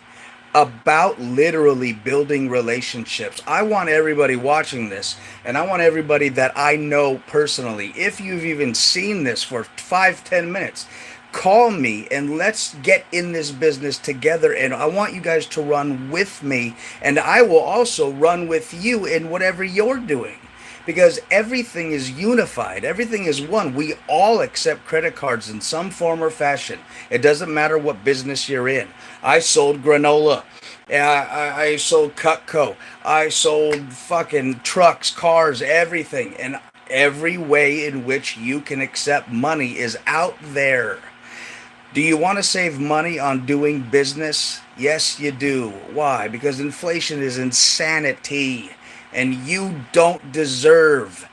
about literally building relationships. I want everybody watching this, and I want everybody that I know personally, if you've even seen this for 5-10 minutes, call me and let's get in this business together. And I want you guys to run with me, and I will also run with you in whatever you're doing, because everything is unified. Everything is one. We all accept credit cards in some form or fashion. It doesn't matter what business you're in. I sold granola. I sold Cutco. I sold fucking trucks, cars, everything. And every way in which you can accept money is out there. Do you want to save money on doing business? Yes, you do. Why? Because inflation is insanity, and you don't deserve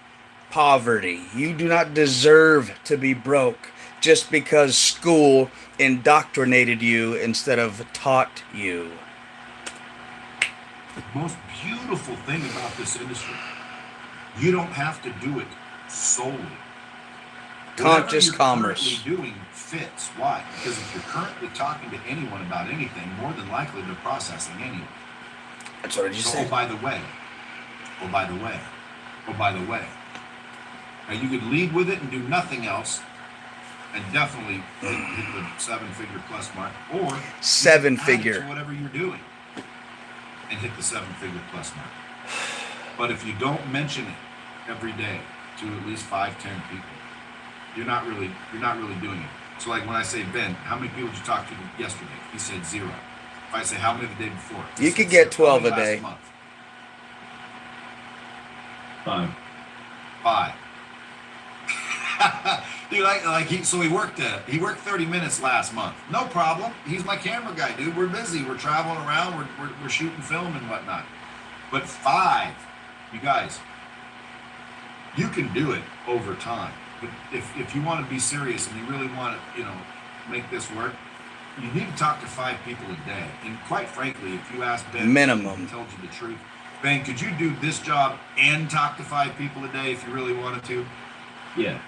poverty. You do not deserve to be broke just because school indoctrinated you instead of taught you. The most beautiful thing about this industry, you don't have to do it solely. Conscious Whatever you're commerce. currently doing fits. Why? Because if you're currently talking to anyone about anything, more than likely they're processing anyway. That's what you So, said. oh, by the way. Oh, by the way. Oh, by the way. Now, you could lead with it and do nothing else, and definitely hit the 7-figure plus mark, or you can add it Seven-figure. to whatever you're doing and hit the 7-figure plus mark. But if you don't mention it every day to at least 5-10 people, you're not really doing it. So like when I say, Ben, how many people did you talk to yesterday? He said 0. If I say how many the day before? He You said could get 0. How 12 many a day. last month? 5. 5. Dude, he worked 30 minutes last month. No problem. He's my camera guy, dude. We're busy. We're traveling around. We're shooting film and whatnot. But 5, you guys, you can do it over time. But if you want to be serious and you really want to, make this work, you need to talk to 5 people a day. And quite frankly, if you ask Ben, Minimum. he told you the truth. Ben, could you do this job and talk to 5 people a day if you really wanted to? Yeah.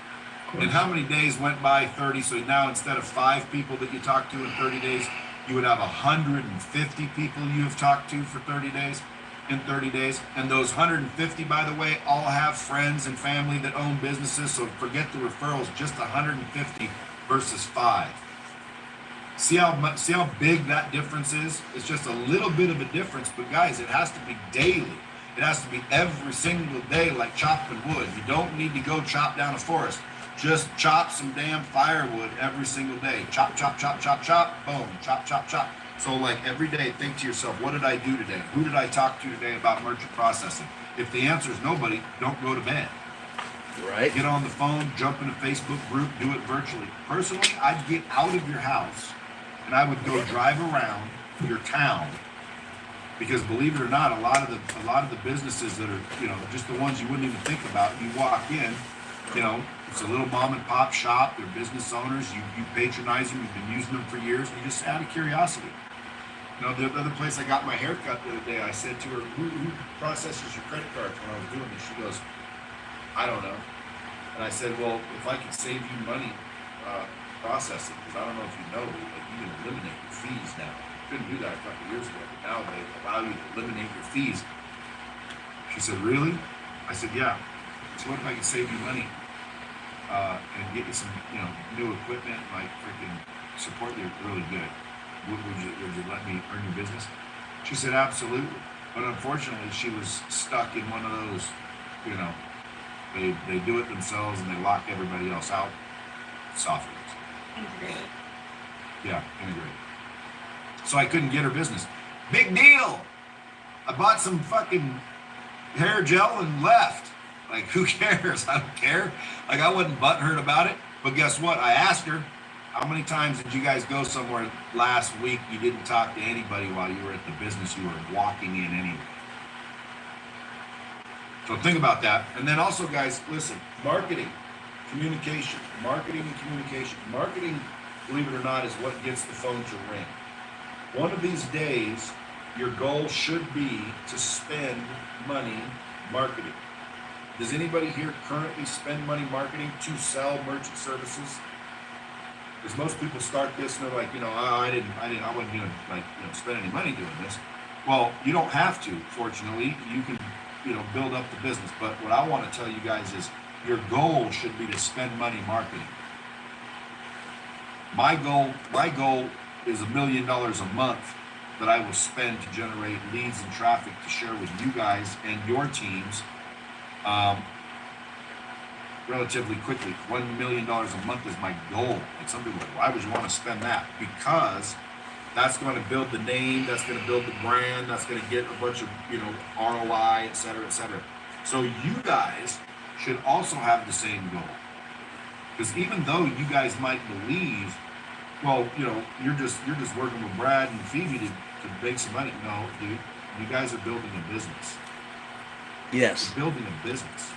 And how many days went by? 30. So now instead of 5 people that you talk to in 30 days, you would have 150 people you have talked to for 30 days. In 30 days. And those 150, by the way, all have friends and family that own businesses. So forget the referrals, just 150 versus 5. See how big that difference is? It's just a little bit of a difference, but guys, it has to be daily. It has to be every single day, like chopping wood. You don't need to go chop down a forest. Just chop some damn firewood every single day. Chop, chop, chop, chop, chop, boom, chop, chop, chop. So like every day, think to yourself, what did I do today? Who did I talk to today about merchant processing? If the answer is nobody, don't go to bed. Right. Get on the phone, jump in a Facebook group, do it virtually. Personally, I'd get out of your house and I would go drive around your town, because believe it or not, a lot of the businesses that are, you know, just the ones you wouldn't even think about, you walk in, you know, it's a little mom and pop shop, they're business owners, you patronize them, you've been using them for years, and you just out of curiosity. You know, the other place I got my hair cut the other day, I said to her, who processes your credit cards when I was doing this? She goes, I don't know. And I said, well, if I could save you money processing, because I don't know if you know, but like, you can eliminate your fees now. You couldn't do that a couple of years ago, but now they allow you to eliminate your fees. She said, really? I said, yeah. So what if I could save you money and get you some, you know, new equipment, like freaking support you really good? Would you let me earn your business? She said, absolutely. But unfortunately, she was stuck in one of those, you know, they do it themselves and they lock everybody else out softwares. Integrated. Yeah, integrated. So I couldn't get her business. Big deal. I bought some fucking hair gel and left. Like, who cares? I don't care. Like, I wasn't butthurt about it. But guess what? I asked her, how many times did you guys go somewhere last week you didn't talk to anybody while you were at the business you were walking in anyway? So think about that. And then also, guys, listen, marketing, communication, marketing and communication. Marketing, believe it or not, is what gets the phone to ring. One of these days, your goal should be to spend money marketing. Does anybody here currently spend money marketing to sell merchant services? Because most people start this and they're like, you know, I wasn't gonna, like, you know, spend any money doing this. Well, you don't have to. Fortunately, you can, you know, build up the business. But what I want to tell you guys is your goal should be to spend money marketing. My goal is $1 million a month that I will spend to generate leads and traffic to share with you guys and your teams relatively quickly. $1 million a month is my goal. Like, some people are like, why would you want to spend that? Because that's going to build the name, that's going to build the brand, that's going to get a bunch of, you know, ROI, et cetera, et cetera. So you guys should also have the same goal. Because even though you guys might believe, well, you know, you're just working with Brad and Phoebe to make some money. No, dude, you guys are building a business. Yes. You're building a business.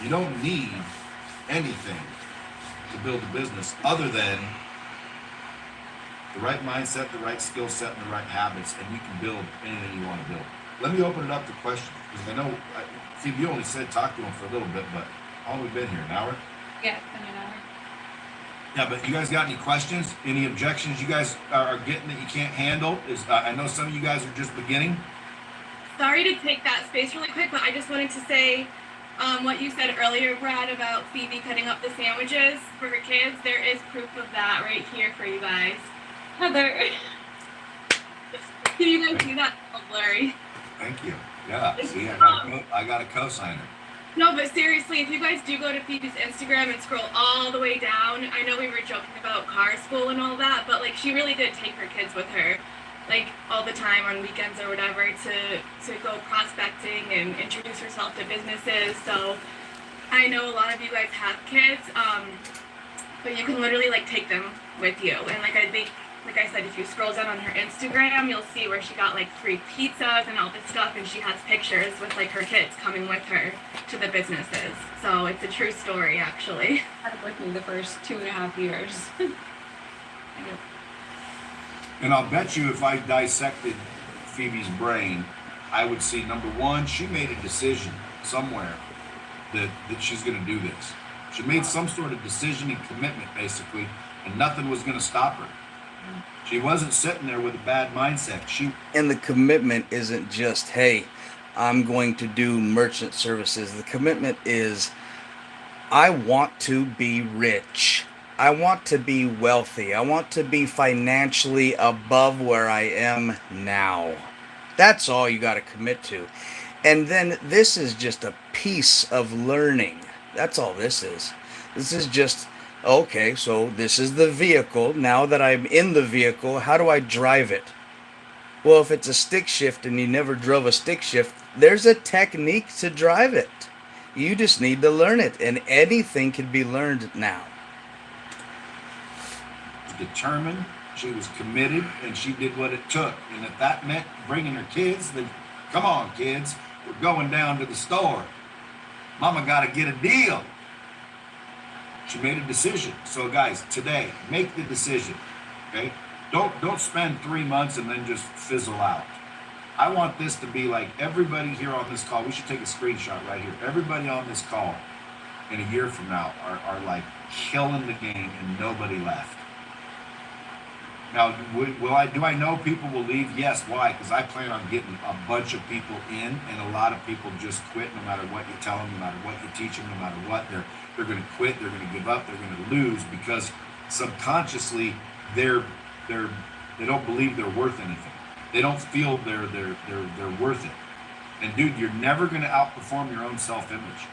You don't need anything to build a business other than the right mindset, the right skill set, and the right habits, and you can build anything you want to build. Let me open it up to questions, because I know, Phoebe, you only said talk to them for a little bit, but how long have we been here, an hour? Yeah, it's been an hour. Yeah, but you guys got any questions, any objections you guys are getting that you can't handle? I know some of you guys are just beginning. Sorry to take that space really quick, but I just wanted to say what you said earlier, Brad, about Phoebe cutting up the sandwiches for her kids. There is proof of that right here for you guys. Heather, can you guys see that? Oh, blurry. Thank you. Yeah, see, I got a co-signer. No, but seriously, if you guys do go to Phoebe's Instagram and scroll all the way down, I know we were joking about car school and all that, but like, she really did take her kids with her, like, all the time on weekends or whatever, to go prospecting and introduce herself to businesses. So I know a lot of you guys have kids, but you can literally like take them with you. And like, I think, like I said, if you scroll down on her Instagram, you'll see where she got like free pizzas and all this stuff, and she has pictures with like her kids coming with her to the businesses. So it's a true story, actually. Had it with me the first 2.5 years. And I'll bet you if I dissected Phoebe's brain, I would see, number one, she made a decision somewhere that she's going to do this. She made some sort of decision and commitment, basically, and nothing was going to stop her. She wasn't sitting there with a bad mindset. And the commitment isn't just, hey, I'm going to do merchant services. The commitment is, I want to be rich. I want to be wealthy. I want to be financially above where I am now. That's all you got to commit to. And then this is just a piece of learning. That's all this is. This is just Okay, so this is the vehicle. Now that I'm in the vehicle, how do I drive it? Well, if it's a stick shift and you never drove a stick shift, there's a technique to drive it. You just need to learn it, and anything can be learned now. Determined, she was committed, and she did what it took. And if that meant bringing her kids, then come on, kids, we're going down to the store. Mama got to get a deal. She made a decision. So guys, today, make the decision, okay? Don't spend 3 months and then just fizzle out. I want this to be like everybody here on this call. We should take a screenshot right here. Everybody on this call in a year from now are like killing the game and nobody left. Now, do I know people will leave? Yes. Why? Because I plan on getting a bunch of people in, and a lot of people just quit no matter what you tell them, no matter what you teach them, no matter what. They're going to quit. They're going to give up. They're going to lose because subconsciously they don't believe they're worth anything. They don't feel they're worth it. And dude, you're never going to outperform your own self-image.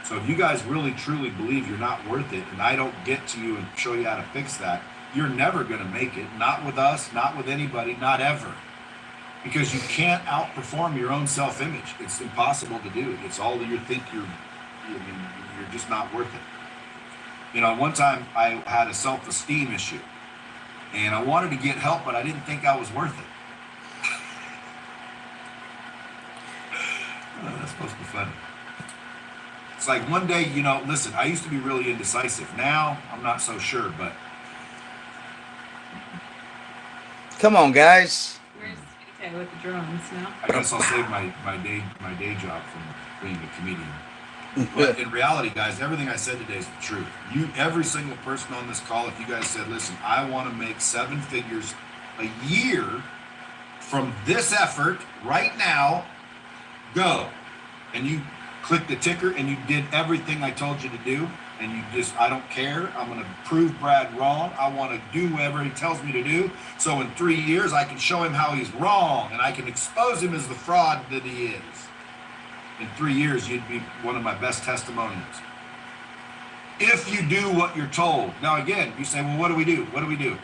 So if you guys really truly believe you're not worth it, and I don't get to you and show you how to fix that, you're never going to make it. Not with us, not with anybody, not ever. Because you can't outperform your own self-image. It's impossible to do. It's all that you think you're just not worth it. You know, one time I had a self-esteem issue, and I wanted to get help, but I didn't think I was worth it. Oh, that's supposed to be funny. It's like one day, you know, listen, I used to be really indecisive. Now I'm not so sure, but Come on, guys. Where's CK with the drones now? I guess I'll save my day job from being a comedian. But in reality, guys, everything I said today is the truth. Every single person on this call, if you guys said, listen, I want to make 7 figures a year from this effort right now, go. And you click the ticker and you did everything I told you to do. And you just, I don't care. I'm going to prove Brad wrong. I want to do whatever he tells me to do. So in 3 years, I can show him how he's wrong. And I can expose him as the fraud that he is. In 3 years, you'd be one of my best testimonials. If you do what you're told. Now, again, you say, well, what do we do? What do we do?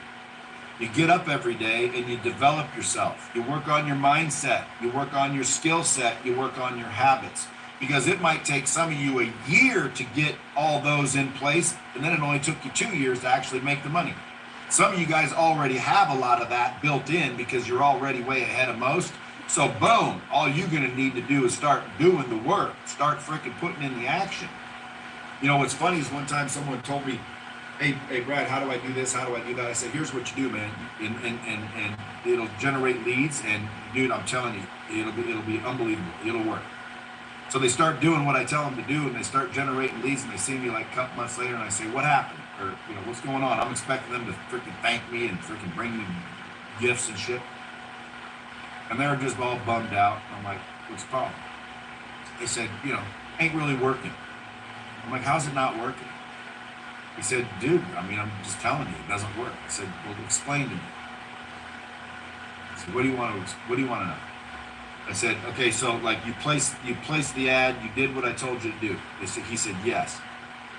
You get up every day and you develop yourself. You work on your mindset. You work on your skill set. You work on your habits. Because it might take some of you a year to get all those in place, and then it only took you 2 years to actually make the money. Some of you guys already have a lot of that built in because you're already way ahead of most. So boom, all you're going to need to do is start doing the work. Start freaking putting in the action. You know, what's funny is one time someone told me, hey Brad, how do I do this? How do I do that? I said, here's what you do, man. And it'll generate leads. And dude, I'm telling you, it'll be unbelievable. It'll work. So they start doing what I tell them to do, and they start generating leads, and they see me like a couple months later, and I say, what happened? Or, you know, what's going on? I'm expecting them to freaking thank me and freaking bring me gifts and shit. And they're just all bummed out. I'm like, what's the problem? They said, you know, ain't really working. I'm like, how's it not working? He said, dude, I mean, I'm just telling you, it doesn't work. I said, well, explain to me. I said, what do you want to know? I said, okay, so like you placed the ad, you did what I told you to do. He said, yes.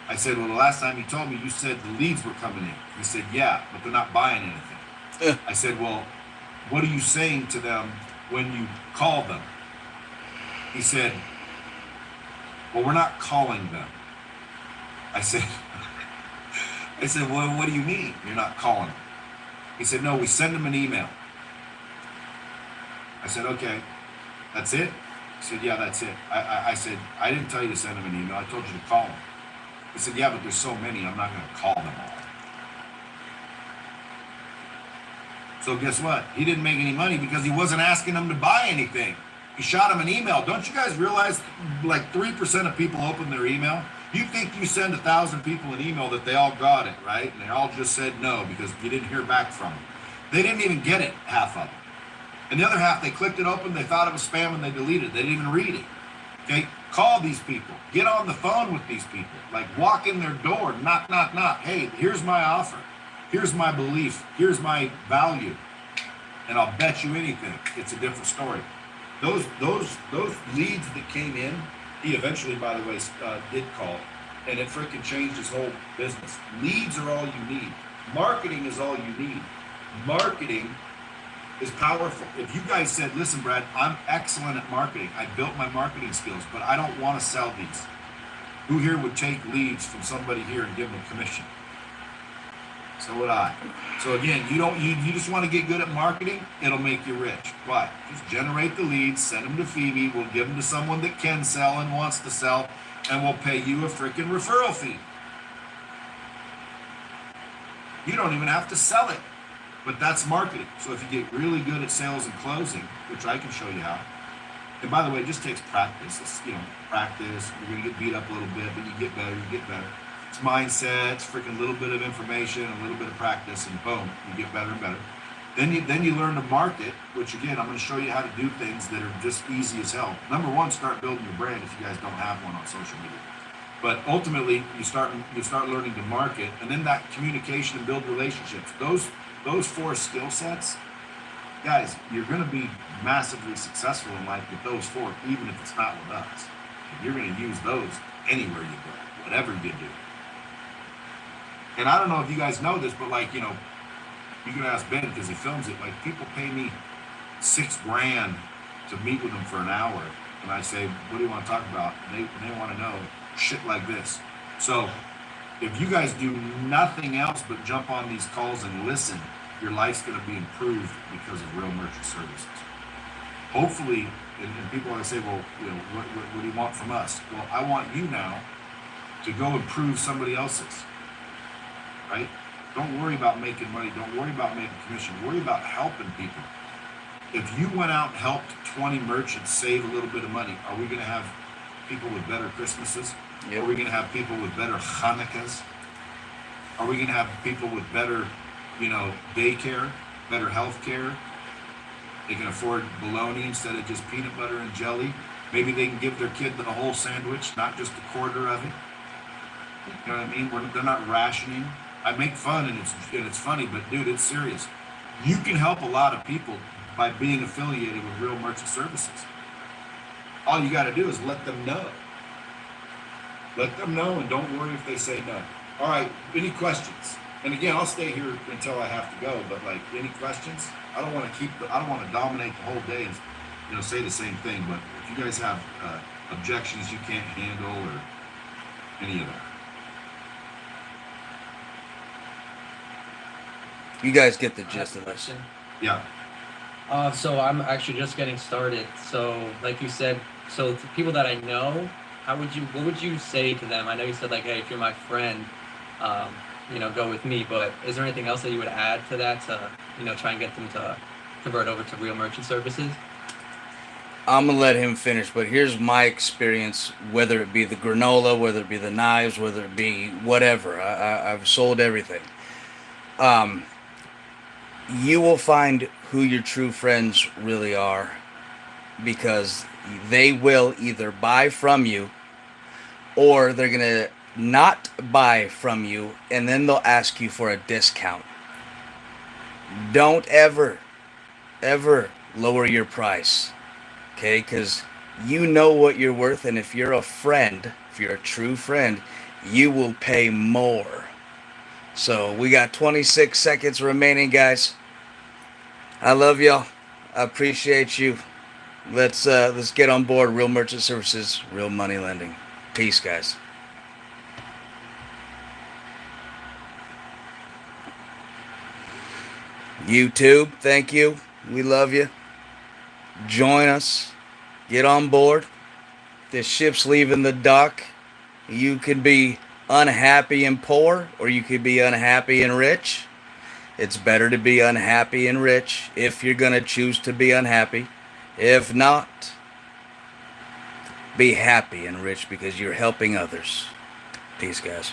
I said, well, the last time you told me, you said the leads were coming in. He said, yeah, but they're not buying anything. I said, well, what are you saying to them when you call them? He said, well, we're not calling them. I said, well, what do you mean you're not calling them? He said, no, we send them an email. I said, okay, that's it? He said, yeah, that's it. I said, I didn't tell you to send them an email. I told you to call them. He said, yeah, but there's so many, I'm not going to call them all. So guess what? He didn't make any money because he wasn't asking them to buy anything. He shot them an email. Don't you guys realize like 3% of people open their email? You think you send 1,000 people an email that they all got it, right? And they all just said no because you didn't hear back from them. They didn't even get it, half of them. And the other half, they clicked it open, they thought it was spam, and they deleted it. They didn't even read it. Okay? Call these people. Get on the phone with these people. Like, walk in their door. Knock, knock, knock. Hey, here's my offer. Here's my belief. Here's my value. And I'll bet you anything, it's a different story. Those leads that came in, he eventually, by the way, did call. and it freaking changed his whole business. Leads are all you need. Marketing is all you need. Marketing is powerful. If you guys said, listen, Brad, I'm excellent at marketing. I built my marketing skills, but I don't want to sell these. Who here would take leads from somebody here and give them a commission? So would I. So again, you just want to get good at marketing, it'll make you rich. Why? Just generate the leads, send them to Phoebe, we'll give them to someone that can sell and wants to sell, and we'll pay you a freaking referral fee. You don't even have to sell it, but that's marketing. So if you get really good at sales and closing, which I can show you how, and by the way, it just takes practice. It's, practice. You're going to get beat up a little bit, but you get better, It's mindset, it's freaking little bit of information, a little bit of practice, and boom, you get better and better. Then you learn to market, which again, I'm going to show you how to do things that are just easy as hell. Number one, start building your brand if you guys don't have one on social media. But ultimately, you start learning to market, and then that communication and build relationships. Those 4 skill sets, guys, you're going to be massively successful in life with those 4, even if it's not with us. You're going to use those anywhere you go, whatever you do. And I don't know if you guys know this, but you can ask Ben because he films it. People pay me $6,000 to meet with them for an hour, and I say, "What do you want to talk about?" And they want to know shit like this. So if you guys do nothing else but jump on these calls and listen, your life's going to be improved because of Real Merchant Services. Hopefully, and people want to say, well, what do you want from us? Well, I want you now to go improve somebody else's, right? Don't worry about making money. Don't worry about making commission. Worry about helping people. If you went out and helped 20 merchants save a little bit of money, are we going to have people with better Christmases? Yep. Are we going to have people with better Hanukkahs? Are we going to have people with better, daycare, better health care? They can afford bologna instead of just peanut butter and jelly. Maybe they can give their kid the whole sandwich, not just a quarter of it. You know what I mean? They're not rationing. I make fun and it's funny, but dude, it's serious. You can help a lot of people by being affiliated with Real Merchant Services. All you got to do is let them know. Let them know, and don't worry if they say no. All right, any questions? And again, I'll stay here until I have to go, but any questions? I don't want to dominate the whole day and say the same thing, but if you guys have objections you can't handle or any of that. You guys get the gist of this. Yeah. So I'm actually just getting started. So like you said, so to people that I know, what would you say to them? I know you said hey, if you're my friend, go with me, but is there anything else that you would add to that to, try and get them to convert over to Real Merchant Services? I'm going to let him finish, but here's my experience, whether it be the granola, whether it be the knives, whether it be whatever. I've sold everything. You will find who your true friends really are, because they will either buy from you or they're going to not buy from you, and then they'll ask you for a discount. Don't ever lower your price, okay? Because you know what you're worth, and if you're a friend, if you're a true friend, you will pay more. So we got 26 seconds remaining, guys. I love y'all. I appreciate you. Let's get on board Real Merchant Services, Real Money Lending. Peace, guys. YouTube, thank you. We love you. Join us. Get on board. This ship's leaving the dock. You could be unhappy and poor, or you could be unhappy and rich. It's better to be unhappy and rich if you're going to choose to be unhappy. If not, be happy and rich because you're helping others. Peace, guys.